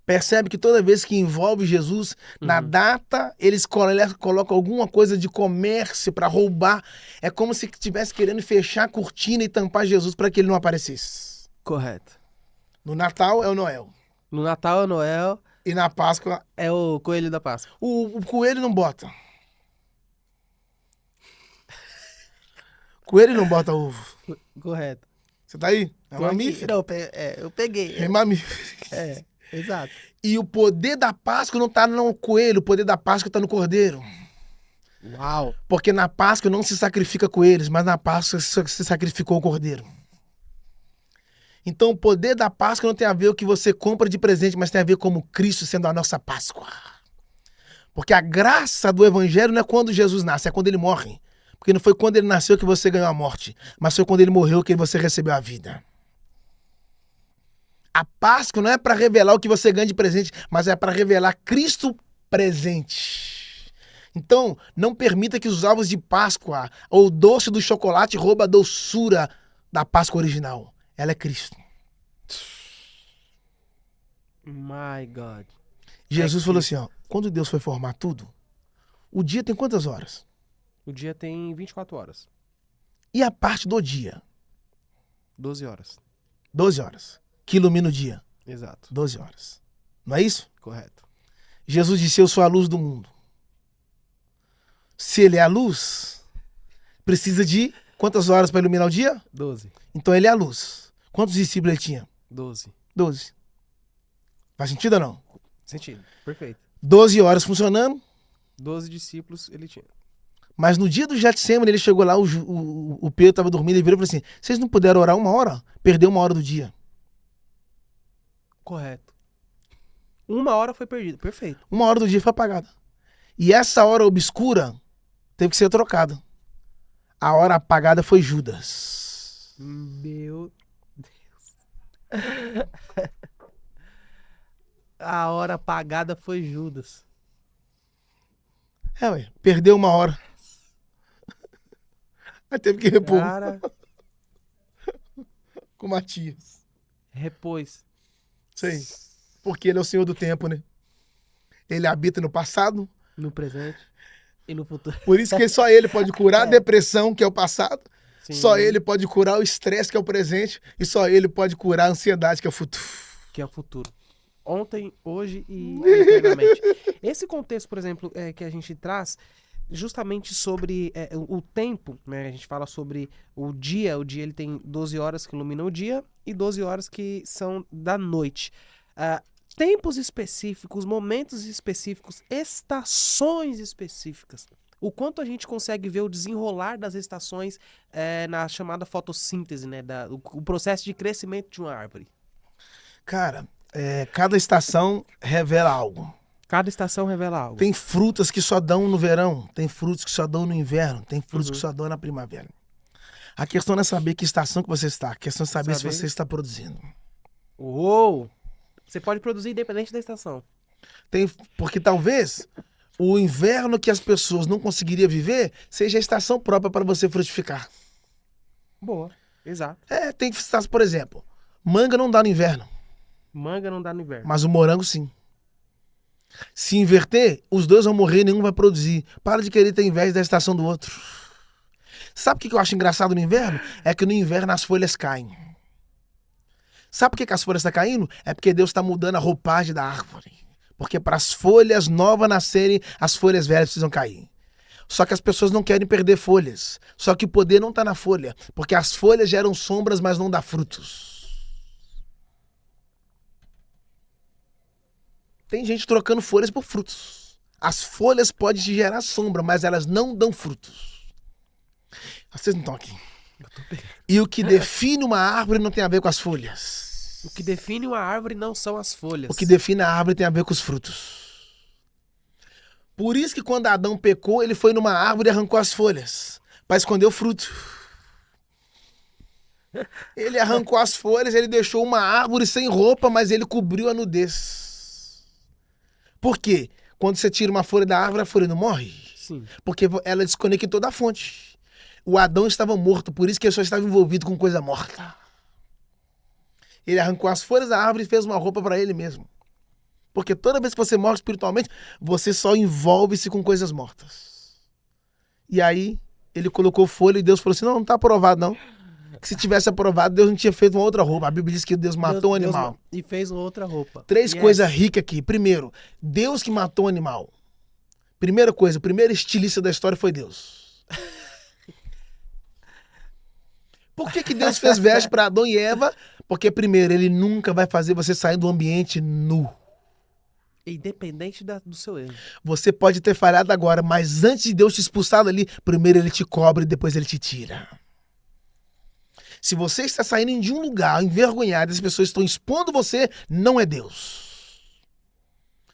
Percebe que toda vez que envolve Jesus, na data, eles colocam alguma coisa de comércio para roubar. É como se estivesse querendo fechar a cortina e tampar Jesus para que ele não aparecesse.
Correto.
No Natal é o Noel.
No Natal é o Noel,
E na Páscoa,
é o coelho da Páscoa.
o coelho não bota. Coelho não bota ovo.
Correto.
Você tá aí? É
Tô aqui.
mamífero.
Não, eu peguei.
É mamífero.
Exato.
E o poder da Páscoa não tá no coelho, o poder da Páscoa tá no cordeiro.
Uau.
Porque na Páscoa não se sacrifica coelhos, mas na Páscoa se sacrificou o cordeiro. Então o poder da Páscoa não tem a ver com o que você compra de presente, mas tem a ver como Cristo sendo a nossa Páscoa. Porque a graça do Evangelho não é quando Jesus nasce, é quando ele morre. Porque não foi quando ele nasceu que você ganhou a morte, mas foi quando ele morreu que você recebeu a vida. A Páscoa não é para revelar o que você ganha de presente, mas é para revelar Cristo presente. Então, não permita que os ovos de Páscoa ou o doce do chocolate roubem a doçura da Páscoa original. Ela é Cristo.
My God.
Jesus falou assim, ó, quando Deus foi formar tudo, o dia tem quantas horas?
O dia tem 24 horas.
E a parte do dia?
12 horas.
12 horas. Que ilumina o dia.
Exato.
12 horas. Não é isso?
Correto.
Jesus disse, eu sou a luz do mundo. Se ele é a luz, precisa de quantas horas para iluminar o dia?
12.
Então ele é a luz. Quantos discípulos ele tinha?
12.
12. Faz sentido ou não?
Sentido. Perfeito.
12 horas funcionando,
12 discípulos ele tinha.
mas no dia do Getsemane ele chegou lá, o Pedro estava dormindo, ele virou e falou assim, vocês não puderam orar uma hora? Perdeu uma hora do dia.
Correto. Uma hora foi perdida. Perfeito.
Uma hora do dia foi apagada. E essa hora obscura teve que ser trocada. A hora apagada foi Judas.
Meu Deus. A hora apagada foi Judas.
Ué, perdeu uma hora. Aí teve que repor
Cara,
com Matias.
repôs.
Sei. Porque ele é o senhor do tempo, né? Ele habita no passado.
No presente e no futuro.
Por isso que só ele pode curar a depressão, que é o passado.
Sim.
Só ele pode curar o estresse, que é o presente. E só ele pode curar a ansiedade, que é o futuro.
Que é o futuro. Ontem, hoje e eternamente. Esse contexto, por exemplo, que a gente traz justamente sobre o tempo, né? A gente fala sobre o dia ele tem 12 horas que iluminam o dia e 12 horas que são da noite. Tempos específicos, momentos específicos, estações específicas. O quanto a gente consegue ver o desenrolar das estações na chamada fotossíntese, né? O processo de crescimento de uma árvore.
Cara, cada estação revela algo.
Cada estação revela algo.
Tem frutas que só dão no verão, tem frutos que só dão no inverno, tem frutos que só dão na primavera. A questão não é saber que estação que você está, a questão é saber se você está produzindo.
Uou! Você pode produzir independente da estação.
Porque talvez o inverno que as pessoas não conseguiriam viver seja a estação própria para você frutificar.
Boa, exato.
Tem estação, por exemplo, manga não dá no inverno,
Manga não dá no inverno.
mas o morango sim. Se inverter, os dois vão morrer e nenhum vai produzir. Para de querer ter inveja da estação do outro. Sabe o que eu acho engraçado no inverno? É que no inverno as folhas caem. Sabe por que as folhas estão caindo? É porque Deus está mudando a roupagem da árvore. Porque para as folhas novas nascerem, as folhas velhas precisam cair. Só que as pessoas não querem perder folhas. Só que o poder não está na folha. Porque as folhas geram sombras, mas não dá frutos. Tem gente trocando folhas por frutos. As folhas podem te gerar sombra, mas elas não dão frutos. Vocês não estão aqui. E o que define uma árvore não tem a ver com as folhas.
O que define uma árvore não são as folhas.
O que define a árvore tem a ver com os frutos. Por isso que quando Adão pecou, ele foi numa árvore e arrancou as folhas para esconder o fruto. Ele arrancou as folhas, ele deixou uma árvore sem roupa, mas ele cobriu a nudez. Por quê? Quando você tira uma folha da árvore, a folha não morre?
Sim.
Porque ela desconectou da fonte. O Adão estava morto, por isso que ele só estava envolvido com coisa morta. Ele arrancou as folhas da árvore e fez uma roupa para ele mesmo. Porque toda vez que você morre espiritualmente, você só envolve-se com coisas mortas. E aí, ele colocou folha e Deus falou assim, não está aprovado não. Que se tivesse aprovado, Deus não tinha feito uma outra roupa. A Bíblia diz que Deus matou o animal.
E fez uma outra roupa.
Três coisas ricas aqui. Primeiro, Deus que matou o animal. Primeira coisa, o primeiro estilista da história foi Deus. Por que Deus fez veste para Adão e Eva? Porque, primeiro, ele nunca vai fazer você sair do ambiente nu.
Independente do seu erro.
Você pode ter falhado agora, mas antes de Deus te expulsar dali, primeiro ele te cobre e depois ele te tira. Se você está saindo de um lugar envergonhado, as pessoas estão expondo você, não é Deus.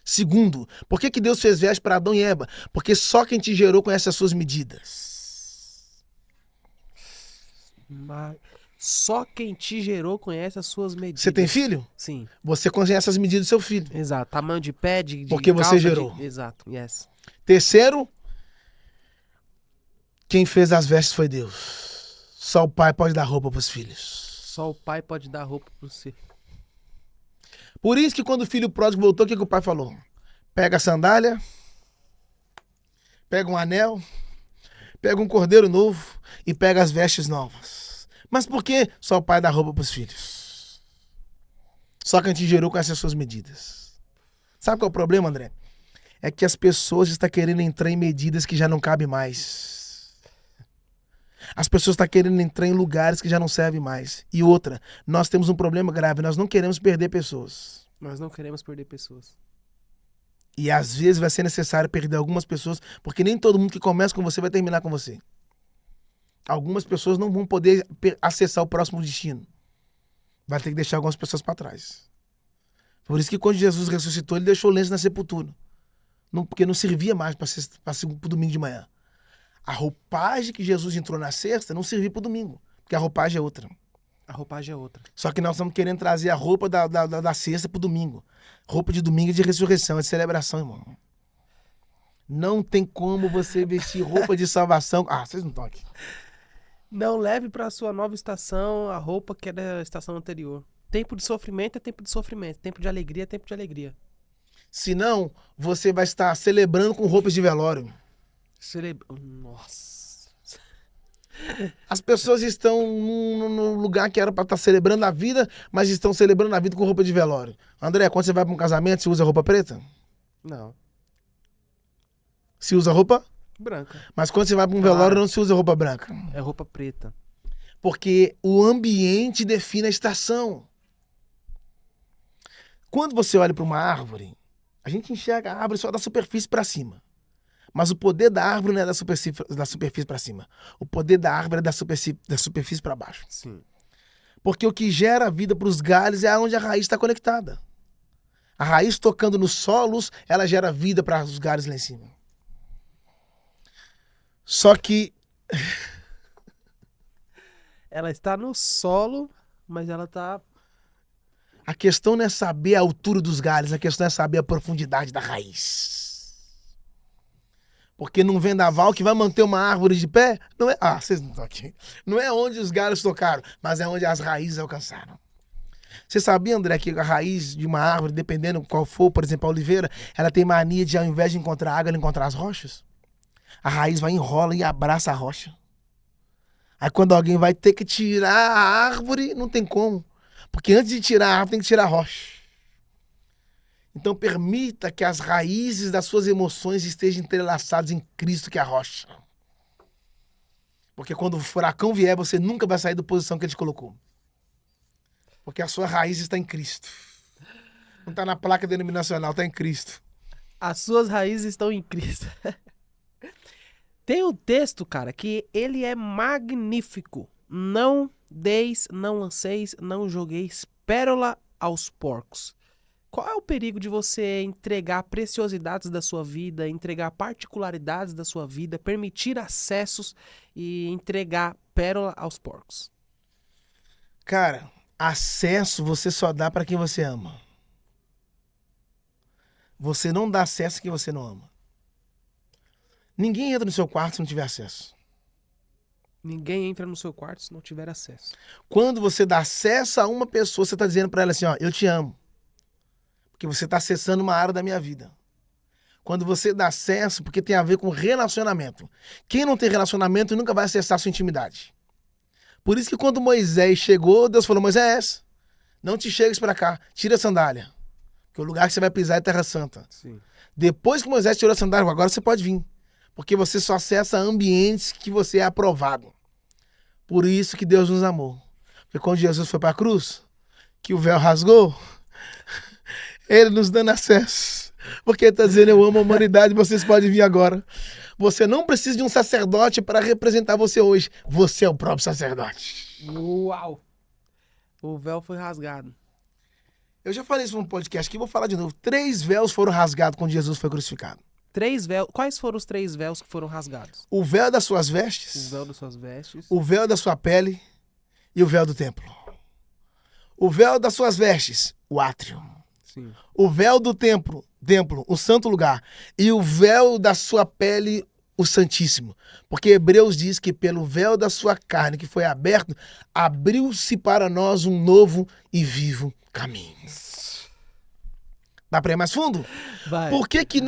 Segundo, por que Deus fez veste para Adão e Eva? Porque só quem te gerou conhece as suas medidas.
Mas só quem te gerou conhece as suas medidas.
Você tem filho?
Sim.
Você conhece as medidas do seu filho.
Exato. Tamanho de pé, de
porque
calça,
você gerou.
Exato, yes.
Terceiro, quem fez as vestes foi Deus. Só o pai pode dar roupa para os filhos.
Só o pai pode dar roupa para você.
Por isso que quando o filho pródigo voltou, o que o pai falou? Pega a sandália, pega um anel, pega um cordeiro novo e pega as vestes novas. Mas por que só o pai dá roupa para os filhos? Só quem te gerou com essas suas medidas. Sabe qual é o problema, André? É que as pessoas estão querendo entrar em medidas que já não cabem mais. As pessoas estão querendo entrar em lugares que já não servem mais. E outra, nós temos um problema grave, nós não queremos perder pessoas.
Nós não queremos perder pessoas.
E às vezes vai ser necessário perder algumas pessoas, porque nem todo mundo que começa com você vai terminar com você. Algumas pessoas não vão poder acessar o próximo destino. Vai ter que deixar algumas pessoas para trás. Por isso que quando Jesus ressuscitou, ele deixou o lenço na sepultura. Porque não servia mais para o domingo de manhã. A roupagem que Jesus entrou na sexta não servia para o domingo, porque a roupagem é outra.
A roupagem é outra.
Só que nós estamos querendo trazer a roupa da sexta pro domingo. Roupa de domingo é de ressurreição, é de celebração, irmão. Não tem como você vestir roupa de salvação. Ah, vocês não estão aqui.
Não leve para sua nova estação a roupa que é da estação anterior. Tempo de sofrimento é tempo de sofrimento. Tempo de alegria é tempo de alegria.
Senão, você vai estar celebrando com roupas de velório.
Nossa.
As pessoas estão num lugar que era para estar celebrando a vida, mas estão celebrando a vida com roupa de velório. André, quando você vai para um casamento, você usa roupa preta?
Não.
Se usa roupa?
Branca.
Mas quando você vai para um velório, não se usa roupa branca.
É roupa preta.
Porque o ambiente define a estação. Quando você olha para uma árvore, a gente enxerga a árvore só da superfície para cima. Mas o poder da árvore não é da superfície para cima. O poder da árvore é da superfície para baixo.
Sim.
Porque o que gera vida para os galhos é onde a raiz está conectada. A raiz tocando nos solos, ela gera vida para os galhos lá em cima. Só que
ela está no solo, mas ela está...
a questão não é saber a altura dos galhos, a questão é saber a profundidade da raiz. Porque num vendaval que vai manter uma árvore de pé, não é... Ah, vocês não estão aqui. Não é onde os galhos tocaram, mas é onde as raízes alcançaram. Você sabia, André, que a raiz de uma árvore, dependendo qual for, por exemplo, a oliveira, ela tem mania de, ao invés de encontrar água, ela encontrar as rochas? A raiz vai, enrola e abraça a rocha. Aí quando alguém vai ter que tirar a árvore, não tem como. Porque antes de tirar a árvore, tem que tirar a rocha. Então permita que as raízes das suas emoções estejam entrelaçadas em Cristo, que é a rocha. Porque quando o furacão vier, você nunca vai sair da posição que ele te colocou. Porque a sua raiz está em Cristo. Não está na placa denominacional, está em Cristo.
As suas raízes estão em Cristo. Tem um texto, cara, que ele é magnífico. Não deis, não lanceis, não jogueis pérola aos porcos. Qual é o perigo de você entregar preciosidades da sua vida, entregar particularidades da sua vida, permitir acessos e entregar pérola aos porcos?
Cara, acesso você só dá para quem você ama. Você não dá acesso a quem você não ama. Ninguém entra no seu quarto se não tiver acesso.
Ninguém entra no seu quarto se não tiver acesso.
Quando você dá acesso a uma pessoa, você está dizendo para ela assim, ó, eu te amo. Porque você está acessando uma área da minha vida. Quando você dá acesso, porque tem a ver com relacionamento. Quem não tem relacionamento nunca vai acessar a sua intimidade. Por isso que quando Moisés chegou, Deus falou, Moisés, não te chegues para cá, tira a sandália. Porque o lugar que você vai pisar é Terra Santa.
Sim.
Depois que Moisés tirou a sandália, agora você pode vir. Porque você só acessa ambientes que você é aprovado. Por isso que Deus nos amou. Porque quando Jesus foi para a cruz, que o véu rasgou, ele nos dando acesso. Porque ele está dizendo, eu amo a humanidade, vocês podem vir agora. Você não precisa de um sacerdote para representar você hoje. Você é o próprio sacerdote.
Uau! O véu foi rasgado.
Eu já falei isso num podcast aqui, vou falar de novo. 3 véus foram rasgados quando Jesus foi crucificado.
3 véus. Quais foram os 3 véus que foram rasgados?
O véu das suas vestes,
O véu das suas vestes.
o véu da sua pele e o véu do templo. O véu das suas vestes, o átrio.
Sim.
O véu do templo, o santo lugar. E o véu da sua pele, o santíssimo. Porque Hebreus diz que pelo véu da sua carne que foi aberto, abriu-se para nós um novo e vivo caminho. Dá para ir mais fundo?
Vai.
Por que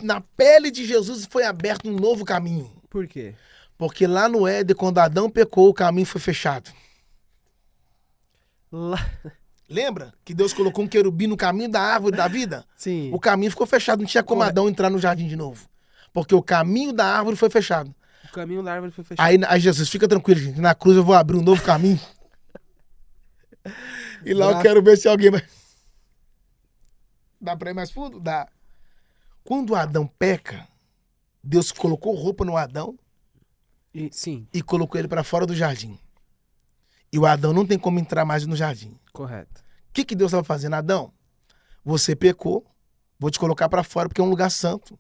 na pele de Jesus foi aberto um novo caminho?
Por quê?
Porque lá no Éden, quando Adão pecou, o caminho foi fechado.
Lá...
Lembra que Deus colocou um querubim no caminho da árvore da vida?
Sim.
O caminho ficou fechado, não tinha como Adão entrar no jardim de novo. Porque o caminho da árvore foi fechado.
O caminho da árvore foi fechado.
Aí Jesus, fica tranquilo, gente. Na cruz eu vou abrir um novo caminho. E lá eu quero ver se alguém vai... Dá pra ir mais fundo? Dá. Quando Adão peca, Deus colocou roupa no Adão
Sim.
e colocou ele pra fora do jardim. E o Adão não tem como entrar mais no jardim.
Correto.
O que Deus estava fazendo? Adão, você pecou, vou te colocar pra fora porque é um lugar santo.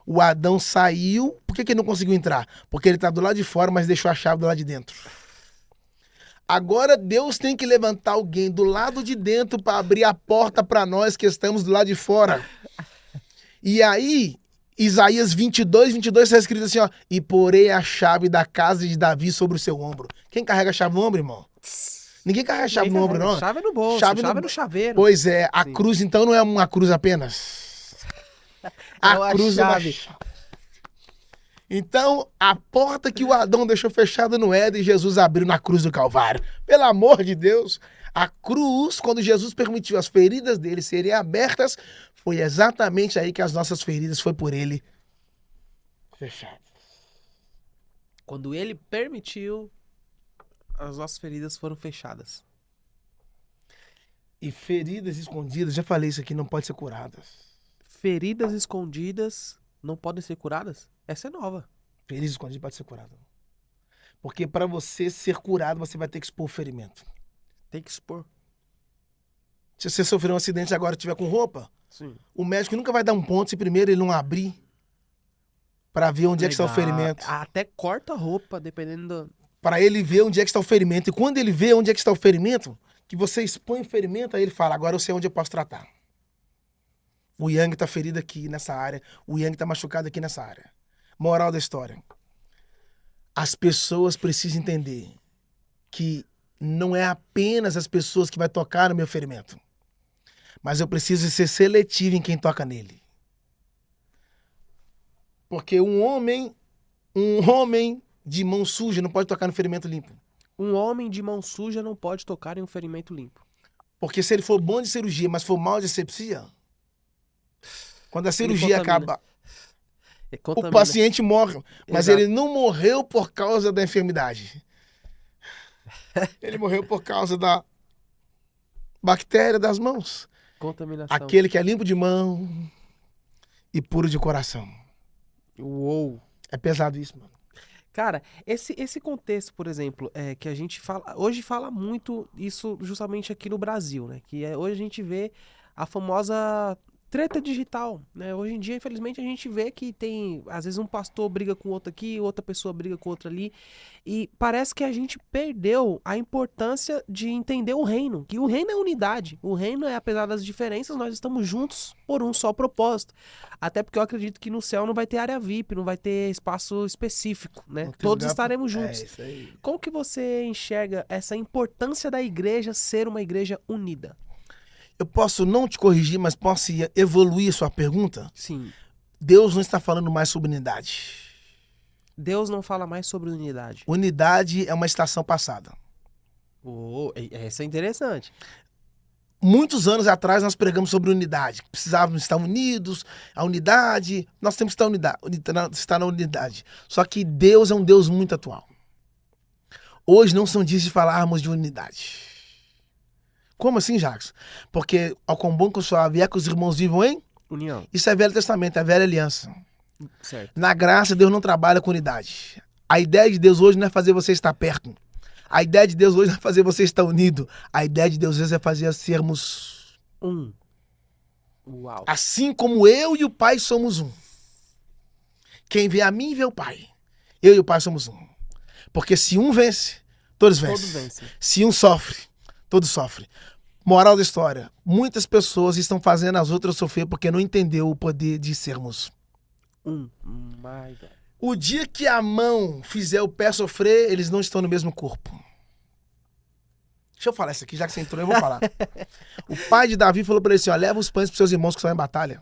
O Adão saiu, por que ele não conseguiu entrar? Porque ele tá do lado de fora, mas deixou a chave do lado de dentro. Agora Deus tem que levantar alguém do lado de dentro para abrir a porta para nós que estamos do lado de fora. E aí, Isaías 22 está escrito assim, ó. E porei a chave da casa de Davi sobre o seu ombro. Quem carrega a chave no ombro, irmão? Ninguém carrega a chave no ombro, não.
Chave no bolso, chave no chaveiro.
Pois é, a
Sim.
cruz então não é uma cruz apenas. A cruz é uma chave. Então, a porta que o Adão deixou fechada no Éden, Jesus abriu na cruz do Calvário. Pelo amor de Deus, a cruz, quando Jesus permitiu as feridas dele serem abertas, foi exatamente aí que as nossas feridas foi por ele fechadas.
Quando ele permitiu, as nossas feridas foram fechadas.
E feridas escondidas, já falei isso aqui, não pode ser curadas.
Feridas escondidas não podem ser curadas? Essa é nova.
Feridas escondidas pode ser curada. Porque para você ser curado, você vai ter que expor o ferimento.
Tem que expor.
Se você sofreu um acidente e agora estiver com roupa,
Sim.
o médico nunca vai dar um ponto se primeiro ele não abrir para ver onde é que está o ferimento.
Até corta a roupa, dependendo do...
Para ele ver onde é que está o ferimento. E quando ele vê onde é que está o ferimento, que você expõe o ferimento, aí ele fala, agora eu sei onde eu posso tratar. O Yang está ferido aqui nessa área. O Yang está machucado aqui nessa área. Moral da história. As pessoas precisam entender que não é apenas as pessoas que vai tocar no meu ferimento. Mas eu preciso ser seletivo em quem toca nele. Porque um homem de mão suja não pode tocar no ferimento limpo.
Um homem de mão suja não pode tocar em um ferimento limpo.
Porque se ele for bom de cirurgia, mas for mal de asepsia, quando a cirurgia acaba, o paciente morre. Mas
Exato.
ele não morreu por causa da enfermidade. Ele morreu por causa da bactéria das mãos.
Contaminação.
Aquele que é limpo de mão e puro de coração.
Uou.
É pesado isso, mano.
Cara, esse contexto, por exemplo, que a gente fala... Hoje fala muito isso justamente aqui no Brasil, né? Hoje a gente vê a famosa treta digital, né? Hoje em dia, infelizmente, a gente vê que tem... Às vezes um pastor briga com outro aqui, outra pessoa briga com outra ali. E parece que a gente perdeu a importância de entender o reino. Que o reino é unidade. O reino é, apesar das diferenças, nós estamos juntos por um só propósito. Até porque eu acredito que no céu não vai ter área VIP, não vai ter espaço específico, né? Todos estaremos juntos.
É isso aí.
Como que você enxerga essa importância da igreja ser uma igreja unida?
Eu posso não te corrigir, mas posso evoluir a sua pergunta?
Sim.
Deus não está falando mais sobre unidade.
Deus não fala mais sobre unidade.
Unidade é uma estação passada.
Essa é interessante.
Muitos anos atrás nós pregamos sobre unidade. Precisávamos estar unidos, a unidade. Nós temos que estar na unidade. Só que Deus é um Deus muito atual. Hoje não são dias de falarmos de unidade. Como assim, Jacques? Porque ao quão bom que o suave é que os irmãos vivam em
União.
Isso é Velho Testamento, é Velha Aliança.
Certo.
Na graça, Deus não trabalha com unidade. A ideia de Deus hoje não é fazer você estar perto. A ideia de Deus hoje não é fazer você estar unido. A ideia de Deus hoje é fazer sermos
um. Uau.
Assim como eu e o Pai somos um. Quem vê a mim vê o Pai. Eu e o Pai somos um. Porque se um vence, todos vencem. Se um sofre, todos sofrem. Moral da história. Muitas pessoas estão fazendo as outras sofrer porque não entendeu o poder de sermos
um. My God.
O dia que a mão fizer o pé sofrer, eles não estão no mesmo corpo. Deixa eu falar isso aqui, já que você entrou, eu vou falar. O pai de Davi falou pra ele assim, ó, leva os pães pros seus irmãos que estão em batalha.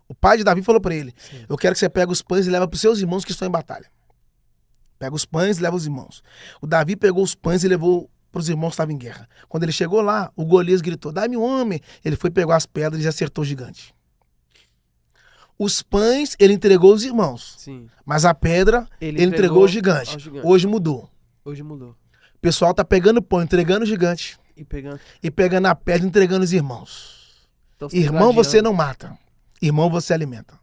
O pai de Davi falou pra ele, sim, eu quero que você pegue os pães e leva pros seus irmãos que estão em batalha. Pega os pães e leva os irmãos. O Davi pegou os pães e levou pros irmãos que estavam em guerra. Quando ele chegou lá, o Golias gritou, dá-me um homem. Ele foi pegar as pedras e acertou o gigante. Os pães ele entregou aos irmãos.
Sim.
Mas a pedra ele entregou ao gigante. Hoje mudou.
Hoje mudou.
O pessoal tá pegando pão, entregando o gigante. E pegando a pedra, entregando os irmãos. Então, irmão você não mata. Irmão você alimenta.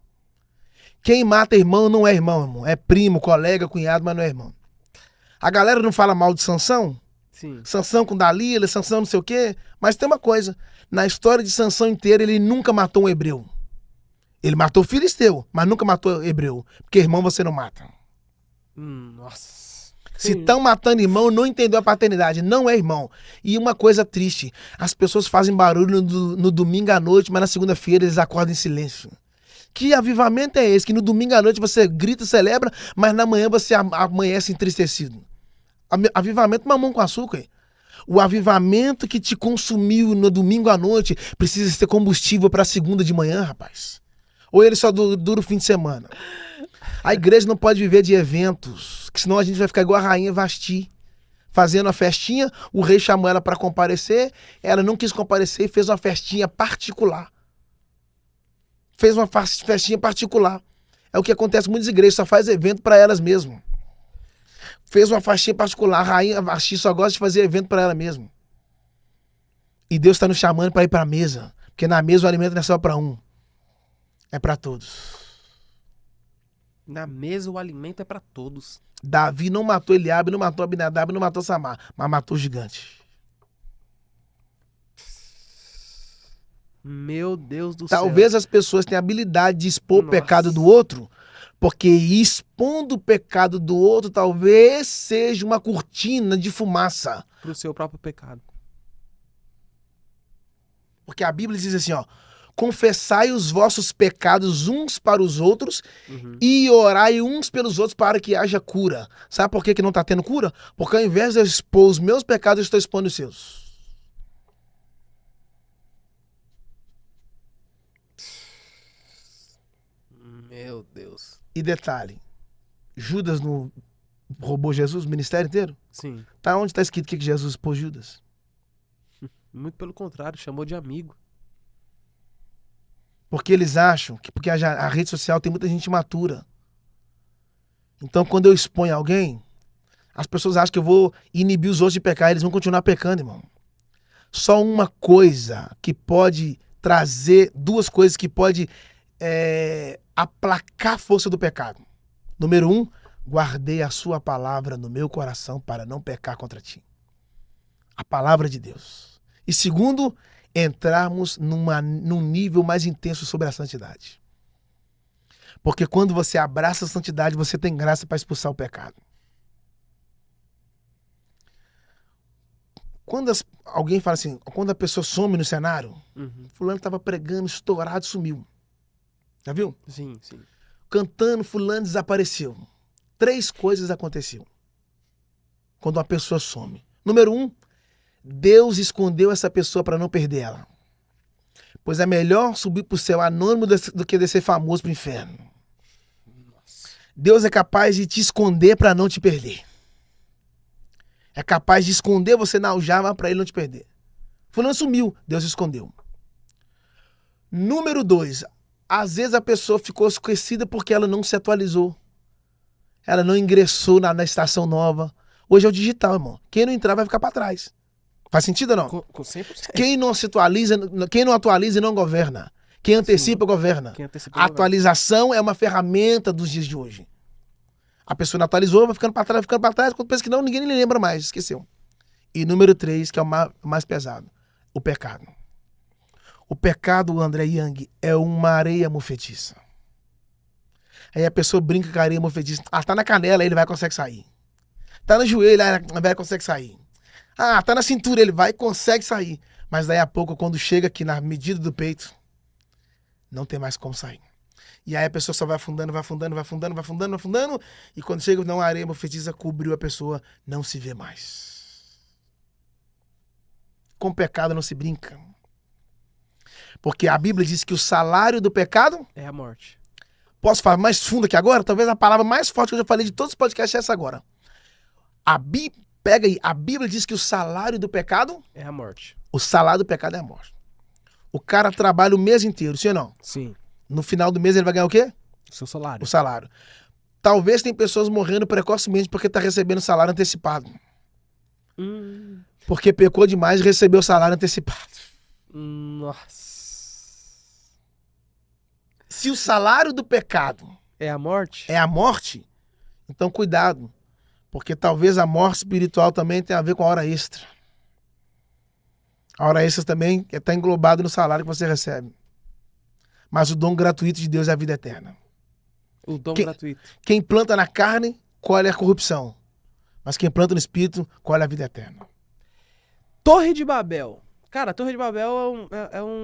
Quem mata irmão não é irmão. É primo, colega, cunhado, mas não é irmão. A galera não fala mal de Sansão?
Sim.
Sansão com Dalila, Sansão não sei o quê. Mas tem uma coisa. Na história de Sansão inteira, ele nunca matou um hebreu. Ele matou filisteu, mas nunca matou hebreu. Porque irmão você não mata.
Nossa.
Se estão matando irmão, não entendeu a paternidade. Não é irmão. E uma coisa triste, as pessoas fazem barulho no domingo à noite, mas na segunda-feira eles acordam em silêncio. Que avivamento é esse? Que no domingo à noite você grita, celebra, mas na manhã você amanhece entristecido. Avivamento mamão com açúcar. O avivamento que te consumiu no domingo à noite precisa ser combustível para a segunda de manhã, rapaz. Ou ele só dura o fim de semana. A igreja não pode viver de eventos, que senão a gente vai ficar igual a rainha Vasti. Fazendo a festinha, o rei chamou ela para comparecer, ela não quis comparecer e fez uma festinha particular. Fez uma festinha particular. É o que acontece em muitas igrejas, só faz evento para elas mesmas. Fez uma festinha particular, a rainha Vasti só gosta de fazer evento para ela mesma. E Deus está nos chamando para ir para a mesa, porque na mesa o alimento não é só para um, é para todos.
Na mesa o alimento é para todos.
Davi não matou Eliabe, não matou Abinadab, não matou Samar, mas matou o gigante.
Meu Deus do céu.
Talvez as pessoas tenham a habilidade de expor o pecado do outro, porque expondo o pecado do outro talvez seja uma cortina de fumaça.
Para o seu próprio pecado.
Porque a Bíblia diz assim, ó, confessai os vossos pecados uns para os outros e orai uns pelos outros para que haja cura. Sabe por que não está tendo cura? Porque ao invés de eu expor os meus pecados, eu estou expondo os seus.
Meu Deus.
E detalhe, Judas não roubou Jesus, o ministério inteiro?
Sim.
Tá onde está escrito que Jesus expôs Judas?
Muito pelo contrário, chamou de amigo.
Porque eles acham que porque a rede social tem muita gente imatura. Então, quando eu exponho alguém, as pessoas acham que eu vou inibir os outros de pecar, eles vão continuar pecando, irmão. Só uma coisa que pode trazer, duas coisas que pode aplacar a força do pecado. Número 1, guardei a sua palavra no meu coração para não pecar contra ti. A palavra de Deus. E segundo, entrarmos num nível mais intenso sobre a santidade. Porque quando você abraça a santidade, você tem graça para expulsar o pecado. Quando alguém fala assim, quando a pessoa some no cenário, fulano estava pregando, estourado, sumiu. Já viu?
Sim, sim.
Cantando, fulano desapareceu. 3 coisas aconteciam quando uma pessoa some. Número 1, Deus escondeu essa pessoa para não perder ela. Pois é melhor subir para o céu anônimo do que descer famoso para o inferno. Deus é capaz de te esconder para não te perder. É capaz de esconder você na aljava para ele não te perder. Fulano sumiu, Deus escondeu. Número 2, às vezes a pessoa ficou esquecida porque ela não se atualizou. Ela não ingressou na estação nova. Hoje é o digital, irmão. Quem não entrar vai ficar para trás. Faz sentido ou não?
Com 100%.
Quem não atualiza não governa. Quem antecipa, governa. A atualização é uma ferramenta dos dias de hoje. A pessoa não atualizou, vai ficando para trás, quando pensa que não, ninguém nem lembra mais, esqueceu. E número 3, que é o mais pesado, o pecado. O pecado, André Young, é uma areia movediça. Aí a pessoa brinca com a areia movediça. Tá na canela, ele vai consegue sair. Tá no joelho, ele vai consegue sair. Tá na cintura, ele vai e consegue sair. Mas daí a pouco, quando chega aqui na medida do peito, não tem mais como sair. E aí a pessoa só vai afundando, e quando chega na areia movediça, cobriu a pessoa, não se vê mais. Com pecado não se brinca. Porque a Bíblia diz que o salário do pecado
é a morte.
Posso falar mais fundo aqui agora? Talvez a palavra mais forte que eu já falei de todos os podcasts é essa agora. Pega aí, a Bíblia diz que o salário do pecado
é a morte.
O salário do pecado é a morte. O cara trabalha o mês inteiro, sim ou não?
Sim.
No final do mês ele vai ganhar o quê?
O seu salário.
O salário. Talvez tem pessoas morrendo precocemente porque tá recebendo salário antecipado. Porque pecou demais e recebeu o salário antecipado.
Nossa.
Se o salário do pecado
é a morte,
então cuidado. Porque talvez a morte espiritual também tenha a ver com a hora extra. A hora extra também está englobada no salário que você recebe. Mas o dom gratuito de Deus é a vida eterna.
O dom gratuito.
Quem planta na carne, colhe a corrupção. Mas quem planta no Espírito, colhe a vida eterna.
Torre de Babel. Cara, a Torre de Babel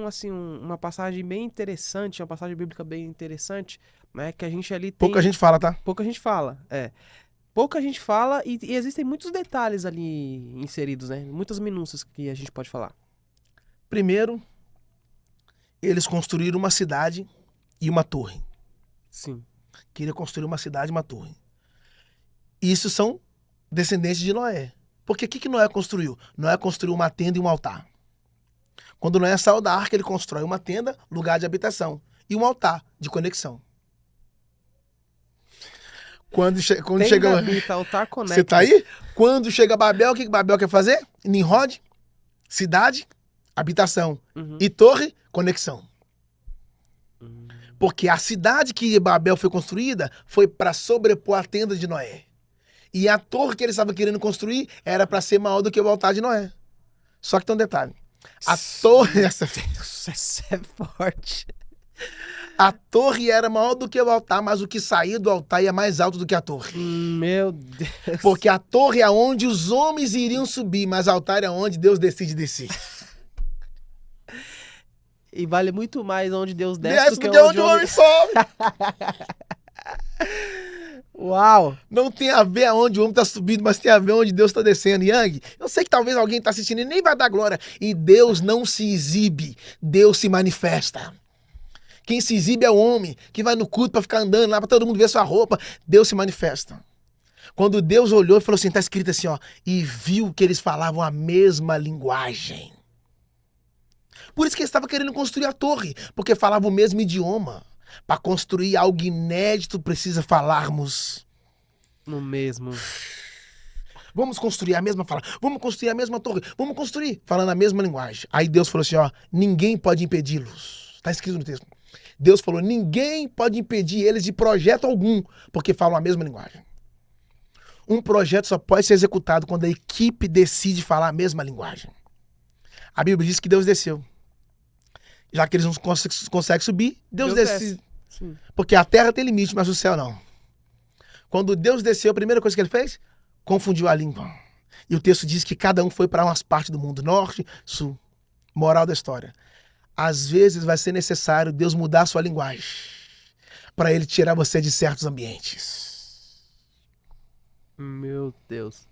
assim, uma passagem bem interessante, uma passagem bíblica bem interessante, né? Que a gente ali tem...
Pouca gente fala, tá?
Pouca gente fala, Pouca gente fala e existem muitos detalhes ali inseridos, né? Muitas minúcias que a gente pode falar.
Primeiro, eles construíram uma cidade e uma torre.
Sim.
Queria construir uma cidade e uma torre. Isso são descendentes de Noé. Porque o que Noé construiu? Noé construiu uma tenda e um altar. Quando Noé saiu da arca, ele constrói uma tenda, lugar de habitação, e um altar de conexão. Quando chega...
Habita, altar conecta.
Você tá aí? Quando chega Babel, o que Babel quer fazer? Nimrod, cidade, habitação. E torre, conexão. Porque a cidade que Babel foi construída foi para sobrepor a tenda de Noé. E a torre que ele estava querendo construir era para ser maior do que o altar de Noé. Só que tem um detalhe. A torre... Essa
é forte.
A torre era maior do que o altar, mas o que saía do altar ia mais alto do que a torre.
Meu Deus.
Porque a torre é onde os homens iriam subir, mas o altar é onde Deus decide descer.
E vale muito mais onde Deus desce do que
onde o homem sobe.
Uau!
Não tem a ver aonde o homem está subindo, mas tem a ver onde Deus está descendo. Yang, eu sei que talvez alguém está assistindo e nem vai dar glória. E Deus não se exibe, Deus se manifesta. Quem se exibe é o homem, que vai no culto para ficar andando lá, para todo mundo ver sua roupa. Deus se manifesta. Quando Deus olhou e falou assim, está escrito assim, ó, e viu que eles falavam a mesma linguagem. Por isso que ele estava querendo construir a torre, porque falava o mesmo idioma. Para construir algo inédito, precisa falarmos
no mesmo.
Vamos construir a mesma fala. Vamos construir a mesma torre. Vamos construir, falando a mesma linguagem. Aí Deus falou assim, ó, ninguém pode impedi-los. Está escrito no texto. Deus falou, ninguém pode impedir eles de projeto algum, porque falam a mesma linguagem. Um projeto só pode ser executado quando a equipe decide falar a mesma linguagem. A Bíblia diz que Deus desceu. Já que eles não conseguem subir, Deus desce. Porque a terra tem limite, mas o céu não. Quando Deus desceu, a primeira coisa que ele fez? Confundiu a língua. E o texto diz que cada um foi para umas partes do mundo, norte, sul. Moral da história. Às vezes vai ser necessário Deus mudar a sua linguagem para ele tirar você de certos ambientes.
Meu Deus.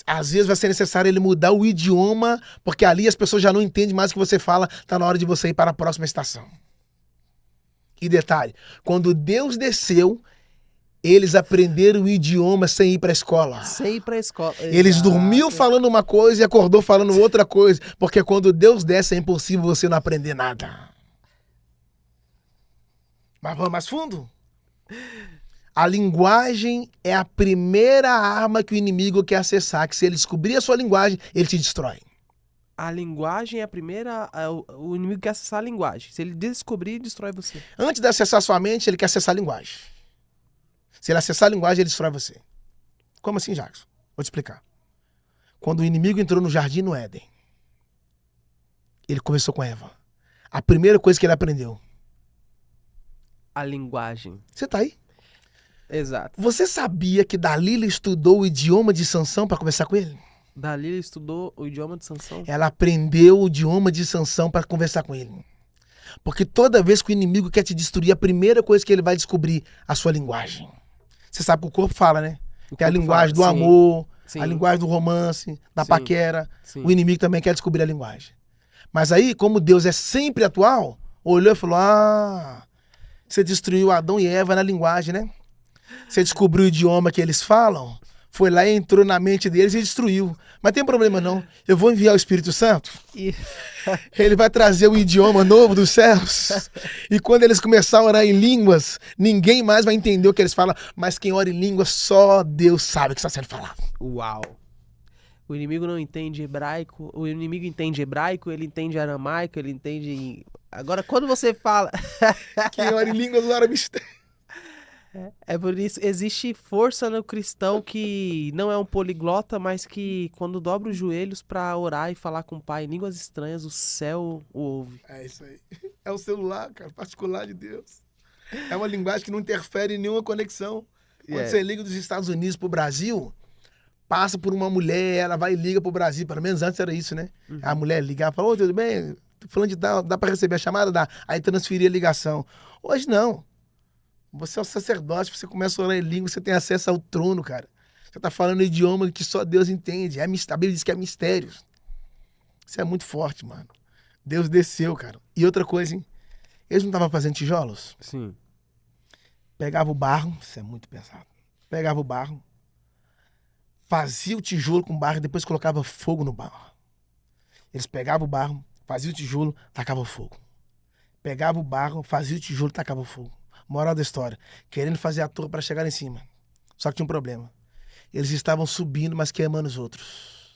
Às vezes vai ser necessário ele mudar o idioma, porque ali as pessoas já não entendem mais o que você fala, tá na hora de você ir para a próxima estação. E detalhe, quando Deus desceu, eles aprenderam o idioma sem ir para a escola.
Sem ir para a escola.
Eles dormiam falando uma coisa e acordou falando outra coisa, porque quando Deus desce é impossível você não aprender nada. Mas vamos mais fundo? A linguagem é a primeira arma que o inimigo quer acessar, que se ele descobrir a sua linguagem, ele te destrói.
A linguagem é a primeira... O inimigo quer acessar a linguagem. Se ele descobrir, destrói você.
Antes de acessar a sua mente, ele quer acessar a linguagem. Se ele acessar a linguagem, ele destrói você. Como assim, Jackson? Vou te explicar. Quando o inimigo entrou no jardim no Éden, ele conversou com Eva. A primeira coisa que ele aprendeu.
A linguagem.
Você tá aí?
Exato.
Você sabia que Dalila estudou o idioma de Sansão para conversar com ele?
Dalila estudou o idioma de Sansão?
Ela aprendeu o idioma de Sansão para conversar com ele. Porque toda vez que o inimigo quer te destruir, a primeira coisa que ele vai descobrir é a sua linguagem. Você sabe que o corpo fala, né? Tem a linguagem do amor, a linguagem do romance, da paquera. O inimigo também quer descobrir a linguagem. Mas aí, como Deus é sempre atual, olhou e falou, você destruiu Adão e Eva na linguagem, né? Você descobriu o idioma que eles falam, foi lá e entrou na mente deles e destruiu. Mas tem problema não, eu vou enviar o Espírito Santo, ele vai trazer um idioma novo dos céus, e quando eles começarem a orar em línguas, ninguém mais vai entender o que eles falam, mas quem ora em línguas, só Deus sabe o que está sendo falado.
Uau! O inimigo não entende hebraico, o inimigo entende hebraico, ele entende aramaico, ele entende... Agora, quando você fala...
Quem ora em línguas, ora mistério.
É por isso, existe força no cristão que não é um poliglota, mas que quando dobra os joelhos para orar e falar com o Pai em línguas estranhas, o céu o ouve.
É isso aí. É o celular, cara, particular de Deus. É uma linguagem que não interfere em nenhuma conexão. Quando você liga dos Estados Unidos pro Brasil, passa por uma mulher, ela vai e liga pro Brasil, pelo menos antes era isso, né?
Uhum.
A mulher ligava e fala, ô, tudo bem? Tô falando de tal, dá pra receber a chamada? Dá. Aí transferia a ligação. Hoje não. Você é um sacerdote, você começa a orar em língua, você tem acesso ao trono, cara. Você tá falando um idioma que só Deus entende. A Bíblia diz que é mistério. Isso é muito forte, mano. Deus desceu, cara. E outra coisa, hein? Eles não estavam fazendo tijolos?
Sim.
Pegava o barro, isso é muito pesado. Pegava o barro, fazia o tijolo com barro e depois colocava fogo no barro. Eles pegavam o barro, faziam o tijolo, tacavam fogo. Pegava o barro, fazia o tijolo, tacava fogo. Moral da história, querendo fazer a torre para chegar em cima. Só que tinha um problema. Eles estavam subindo, mas queimando os outros.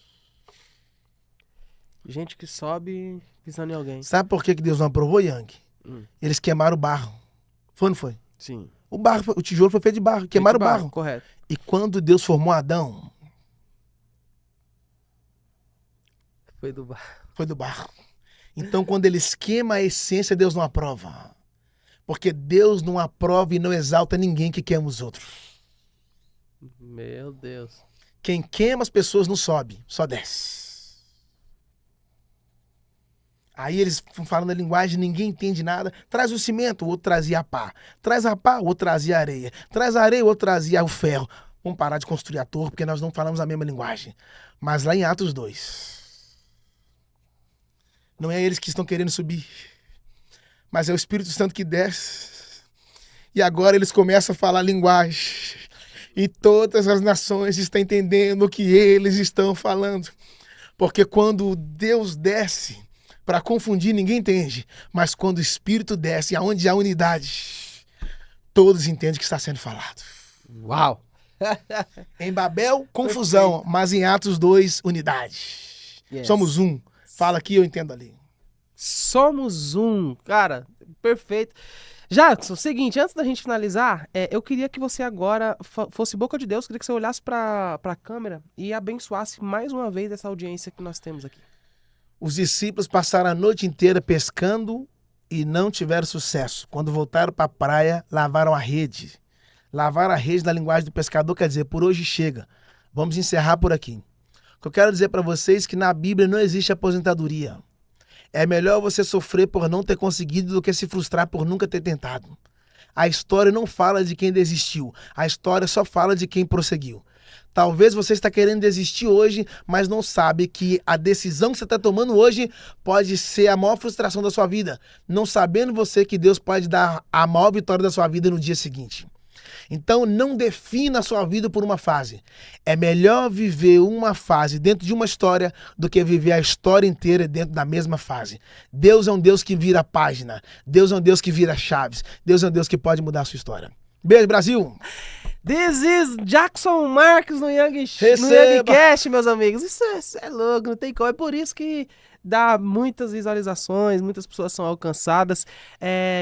Gente que sobe pisando em alguém.
Sabe por que Deus não aprovou, Yang?
Hum.
Eles queimaram o barro. Foi ou não foi?
Sim.
O tijolo foi feito de barro, queimaram o barro.
Correto.
E quando Deus formou Adão,
Foi do bar.
foi do barro. Então, quando eles queimam a essência, Deus não aprova. Porque Deus não aprova e não exalta ninguém que queima os outros.
Meu Deus.
Quem queima as pessoas não sobe, só desce. Aí eles falando a linguagem, ninguém entende nada. Traz o cimento, o outro trazia a pá. Traz a pá, o outro trazia a areia. Traz a areia, o outro trazia o ferro. Vamos parar de construir a torre, porque nós não falamos a mesma linguagem. Mas lá em Atos 2, não é eles que estão querendo subir, mas é o Espírito Santo que desce. E agora eles começam a falar linguagem. E todas as nações estão entendendo o que eles estão falando. Porque quando Deus desce, para confundir, ninguém entende. Mas quando o Espírito desce, aonde há unidade, todos entendem o que está sendo falado.
Uau!
Em Babel, confusão. Mas em Atos 2, unidade.
Yes.
Somos um. Fala aqui, eu entendo ali.
Somos um. Cara, perfeito. Jackson, seguinte, antes da gente finalizar, eu queria que você agora fosse boca de Deus, queria que você olhasse para a câmera e abençoasse mais uma vez essa audiência que nós temos aqui.
Os discípulos passaram a noite inteira pescando e não tiveram sucesso. Quando voltaram para a praia, lavaram a rede. Lavar a rede na linguagem do pescador quer dizer, por hoje chega. Vamos encerrar por aqui. O que eu quero dizer para vocês é que na Bíblia não existe aposentadoria. É melhor você sofrer por não ter conseguido do que se frustrar por nunca ter tentado. A história não fala de quem desistiu. A história só fala de quem prosseguiu. Talvez você está querendo desistir hoje, mas não sabe que a decisão que você está tomando hoje pode ser a maior frustração da sua vida. Não sabendo você que Deus pode dar a maior vitória da sua vida no dia seguinte. Então não defina a sua vida por uma fase. É melhor viver uma fase dentro de uma história do que viver a história inteira dentro da mesma fase. Deus é um Deus que vira página. Deus é um Deus que vira chaves. Deus é um Deus que pode mudar a sua história. Beijo, Brasil!
This is Jackson Marques no Young Cast, meus amigos. Isso é louco, não tem como. É por isso que dá muitas visualizações, muitas pessoas são alcançadas.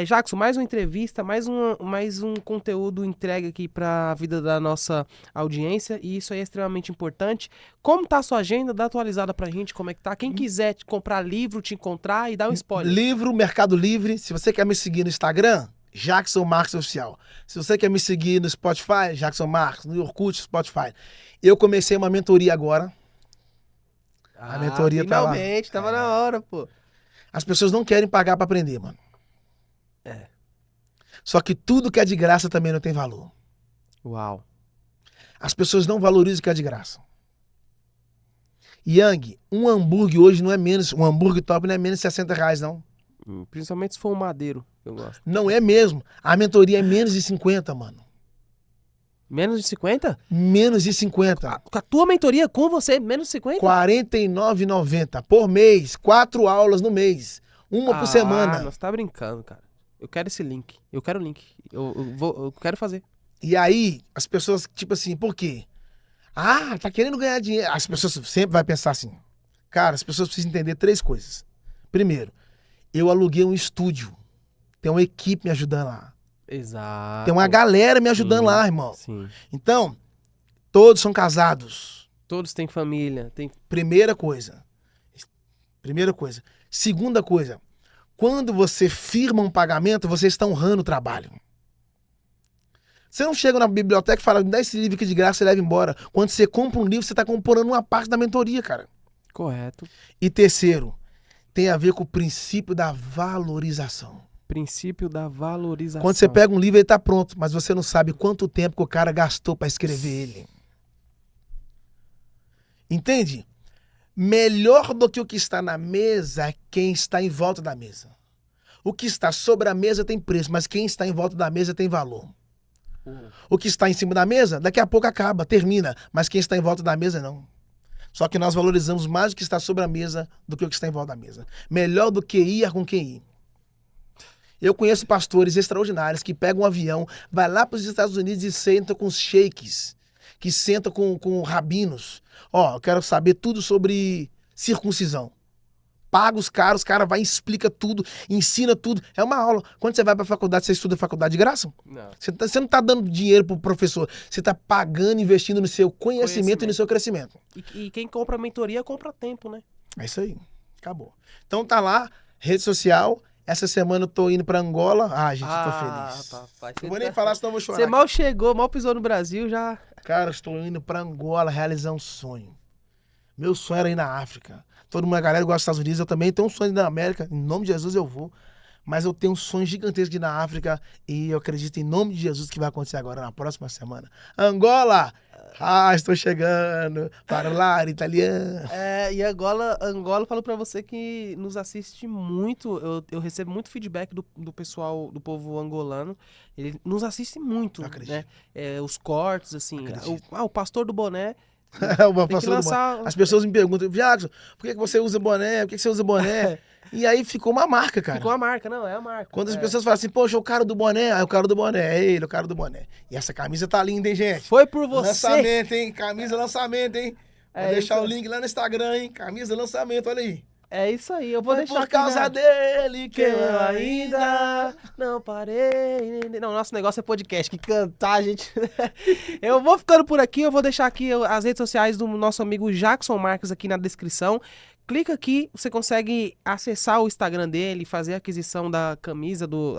Jackson, mais uma entrevista, mais um conteúdo entregue aqui para a vida da nossa audiência, e isso aí é extremamente importante. Como tá a sua agenda? Dá atualizada pra gente, como é que tá? Quem quiser te comprar livro, te encontrar e dar um spoiler.
Livro, Mercado Livre. Se você quer me seguir no Instagram, Jackson Marques Oficial. Se você quer me seguir no Spotify, Jackson Marques, no Orkut, Spotify. Eu comecei uma mentoria agora. A mentoria tá lá.
Finalmente, tava na hora, pô.
As pessoas não querem pagar pra aprender, mano. Só que tudo que é de graça também não tem valor.
Uau.
As pessoas não valorizam o que é de graça. Yang, um hambúrguer hoje não é menos, um hambúrguer top não é menos de R$60, não.
Principalmente se for um madeiro, eu gosto.
Não é mesmo. A mentoria é menos de 50, mano.
Menos de 50?
Menos de 50.
Com a tua mentoria com você, menos de 50?
R$ 49,90 por mês. 4 aulas no mês. Uma por semana.
Você tá brincando, cara. Eu quero esse link. Eu quero o link. Eu quero fazer.
E aí, as pessoas, tipo assim, por quê? Ah, tá querendo ganhar dinheiro. As pessoas sempre vão pensar assim. Cara, as pessoas precisam entender 3 coisas. Primeiro, eu aluguei um estúdio. Tem uma equipe me ajudando lá.
Exato.
Tem uma galera me ajudando lá, irmão.
Sim.
Então, todos são casados.
Todos têm família.
Primeira coisa. Segunda coisa. Quando você firma um pagamento, você está honrando o trabalho. Você não chega na biblioteca e fala, me dá esse livro aqui de graça e leva embora. Quando você compra um livro, você está comprando uma parte da mentoria, cara.
Correto.
E terceiro, tem a ver com o princípio da valorização.
Princípio da valorização.
Quando você pega um livro, ele está pronto, mas você não sabe quanto tempo que o cara gastou para escrever ele. Entende? Melhor do que o que está na mesa é quem está em volta da mesa. O que está sobre a mesa tem preço, mas quem está em volta da mesa tem valor. O que está em cima da mesa, daqui a pouco acaba, termina, mas quem está em volta da mesa não. Só que nós valorizamos mais o que está sobre a mesa do que o que está em volta da mesa. Melhor do que ir com quem ir. Eu conheço pastores extraordinários que pegam um avião, vai lá para os Estados Unidos e sentam com os sheiks, que sentam com rabinos. Ó, eu quero saber tudo sobre circuncisão. Paga os cara vai e explica tudo, ensina tudo. É uma aula. Quando você vai para a faculdade, você estuda faculdade de graça?
Não.
Você não está dando dinheiro pro professor. Você está pagando, investindo no seu conhecimento e no seu crescimento.
E quem compra mentoria, compra tempo, né?
É isso aí. Acabou. Então tá lá, rede social. Essa semana eu tô indo pra Angola. Ah, gente, eu tô feliz.
Papai,
Não vou nem falar, senão eu vou chorar.
Você mal chegou, mal pisou no Brasil, já...
Cara, eu estou indo pra Angola realizar um sonho. Meu sonho era ir na África. Todo mundo, a galera gosta dos Estados Unidos, eu também tenho um sonho de ir na América. Em nome de Jesus eu vou. Mas eu tenho um sonho gigantesco de ir na África e eu acredito em nome de Jesus que vai acontecer agora, na próxima semana. Angola! Ah, estou chegando. Parlare italiano.
E Angola falo pra você que nos assiste muito. Eu recebo muito feedback do pessoal, do povo angolano. Ele nos assiste muito, né? Os cortes, assim. O pastor do boné.
As pessoas me perguntam, Jackson, por que você usa boné? Por que você usa boné? E aí ficou uma marca, cara.
Ficou uma marca, não, é a marca.
Quando as pessoas falam assim, poxa, o cara do boné, o cara do boné, é ele, o cara do boné. E essa camisa tá linda, hein, gente?
Foi por você.
Lançamento, hein? Camisa lançamento, hein? Vou deixar o link lá no Instagram, hein? Camisa lançamento, olha aí.
É isso aí, eu vou deixar
por causa dele que eu ainda
não parei. Não, nosso negócio é podcast, que cantar, gente. Eu vou ficando por aqui, eu vou deixar aqui as redes sociais do nosso amigo Jackson Marques aqui na descrição. Clica aqui, você consegue acessar o Instagram dele, fazer a aquisição da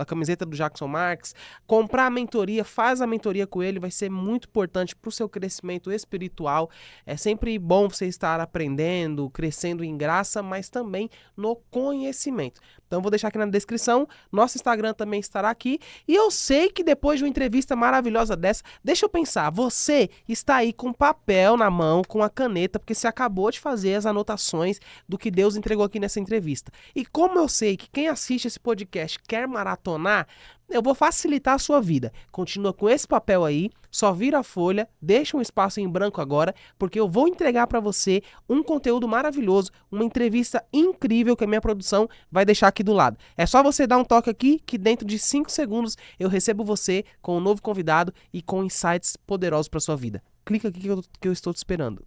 camiseta do Jackson Marques, comprar a mentoria, faz a mentoria com ele, vai ser muito importante para o seu crescimento espiritual. É sempre bom você estar aprendendo, crescendo em graça, mas também no conhecimento. Então vou deixar aqui na descrição, nosso Instagram também estará aqui. E eu sei que depois de uma entrevista maravilhosa dessa, deixa eu pensar, você está aí com papel na mão, com a caneta, porque você acabou de fazer as anotações do que Deus entregou aqui nessa entrevista. E como eu sei que quem assiste esse podcast quer maratonar, eu vou facilitar a sua vida. Continua com esse papel aí, só vira a folha, deixa um espaço em branco agora, porque eu vou entregar para você um conteúdo maravilhoso, uma entrevista incrível que a minha produção vai deixar aqui do lado. É só você dar um toque aqui, que dentro de 5 segundos eu recebo você com um novo convidado e com insights poderosos para sua vida. Clica aqui que eu estou te esperando.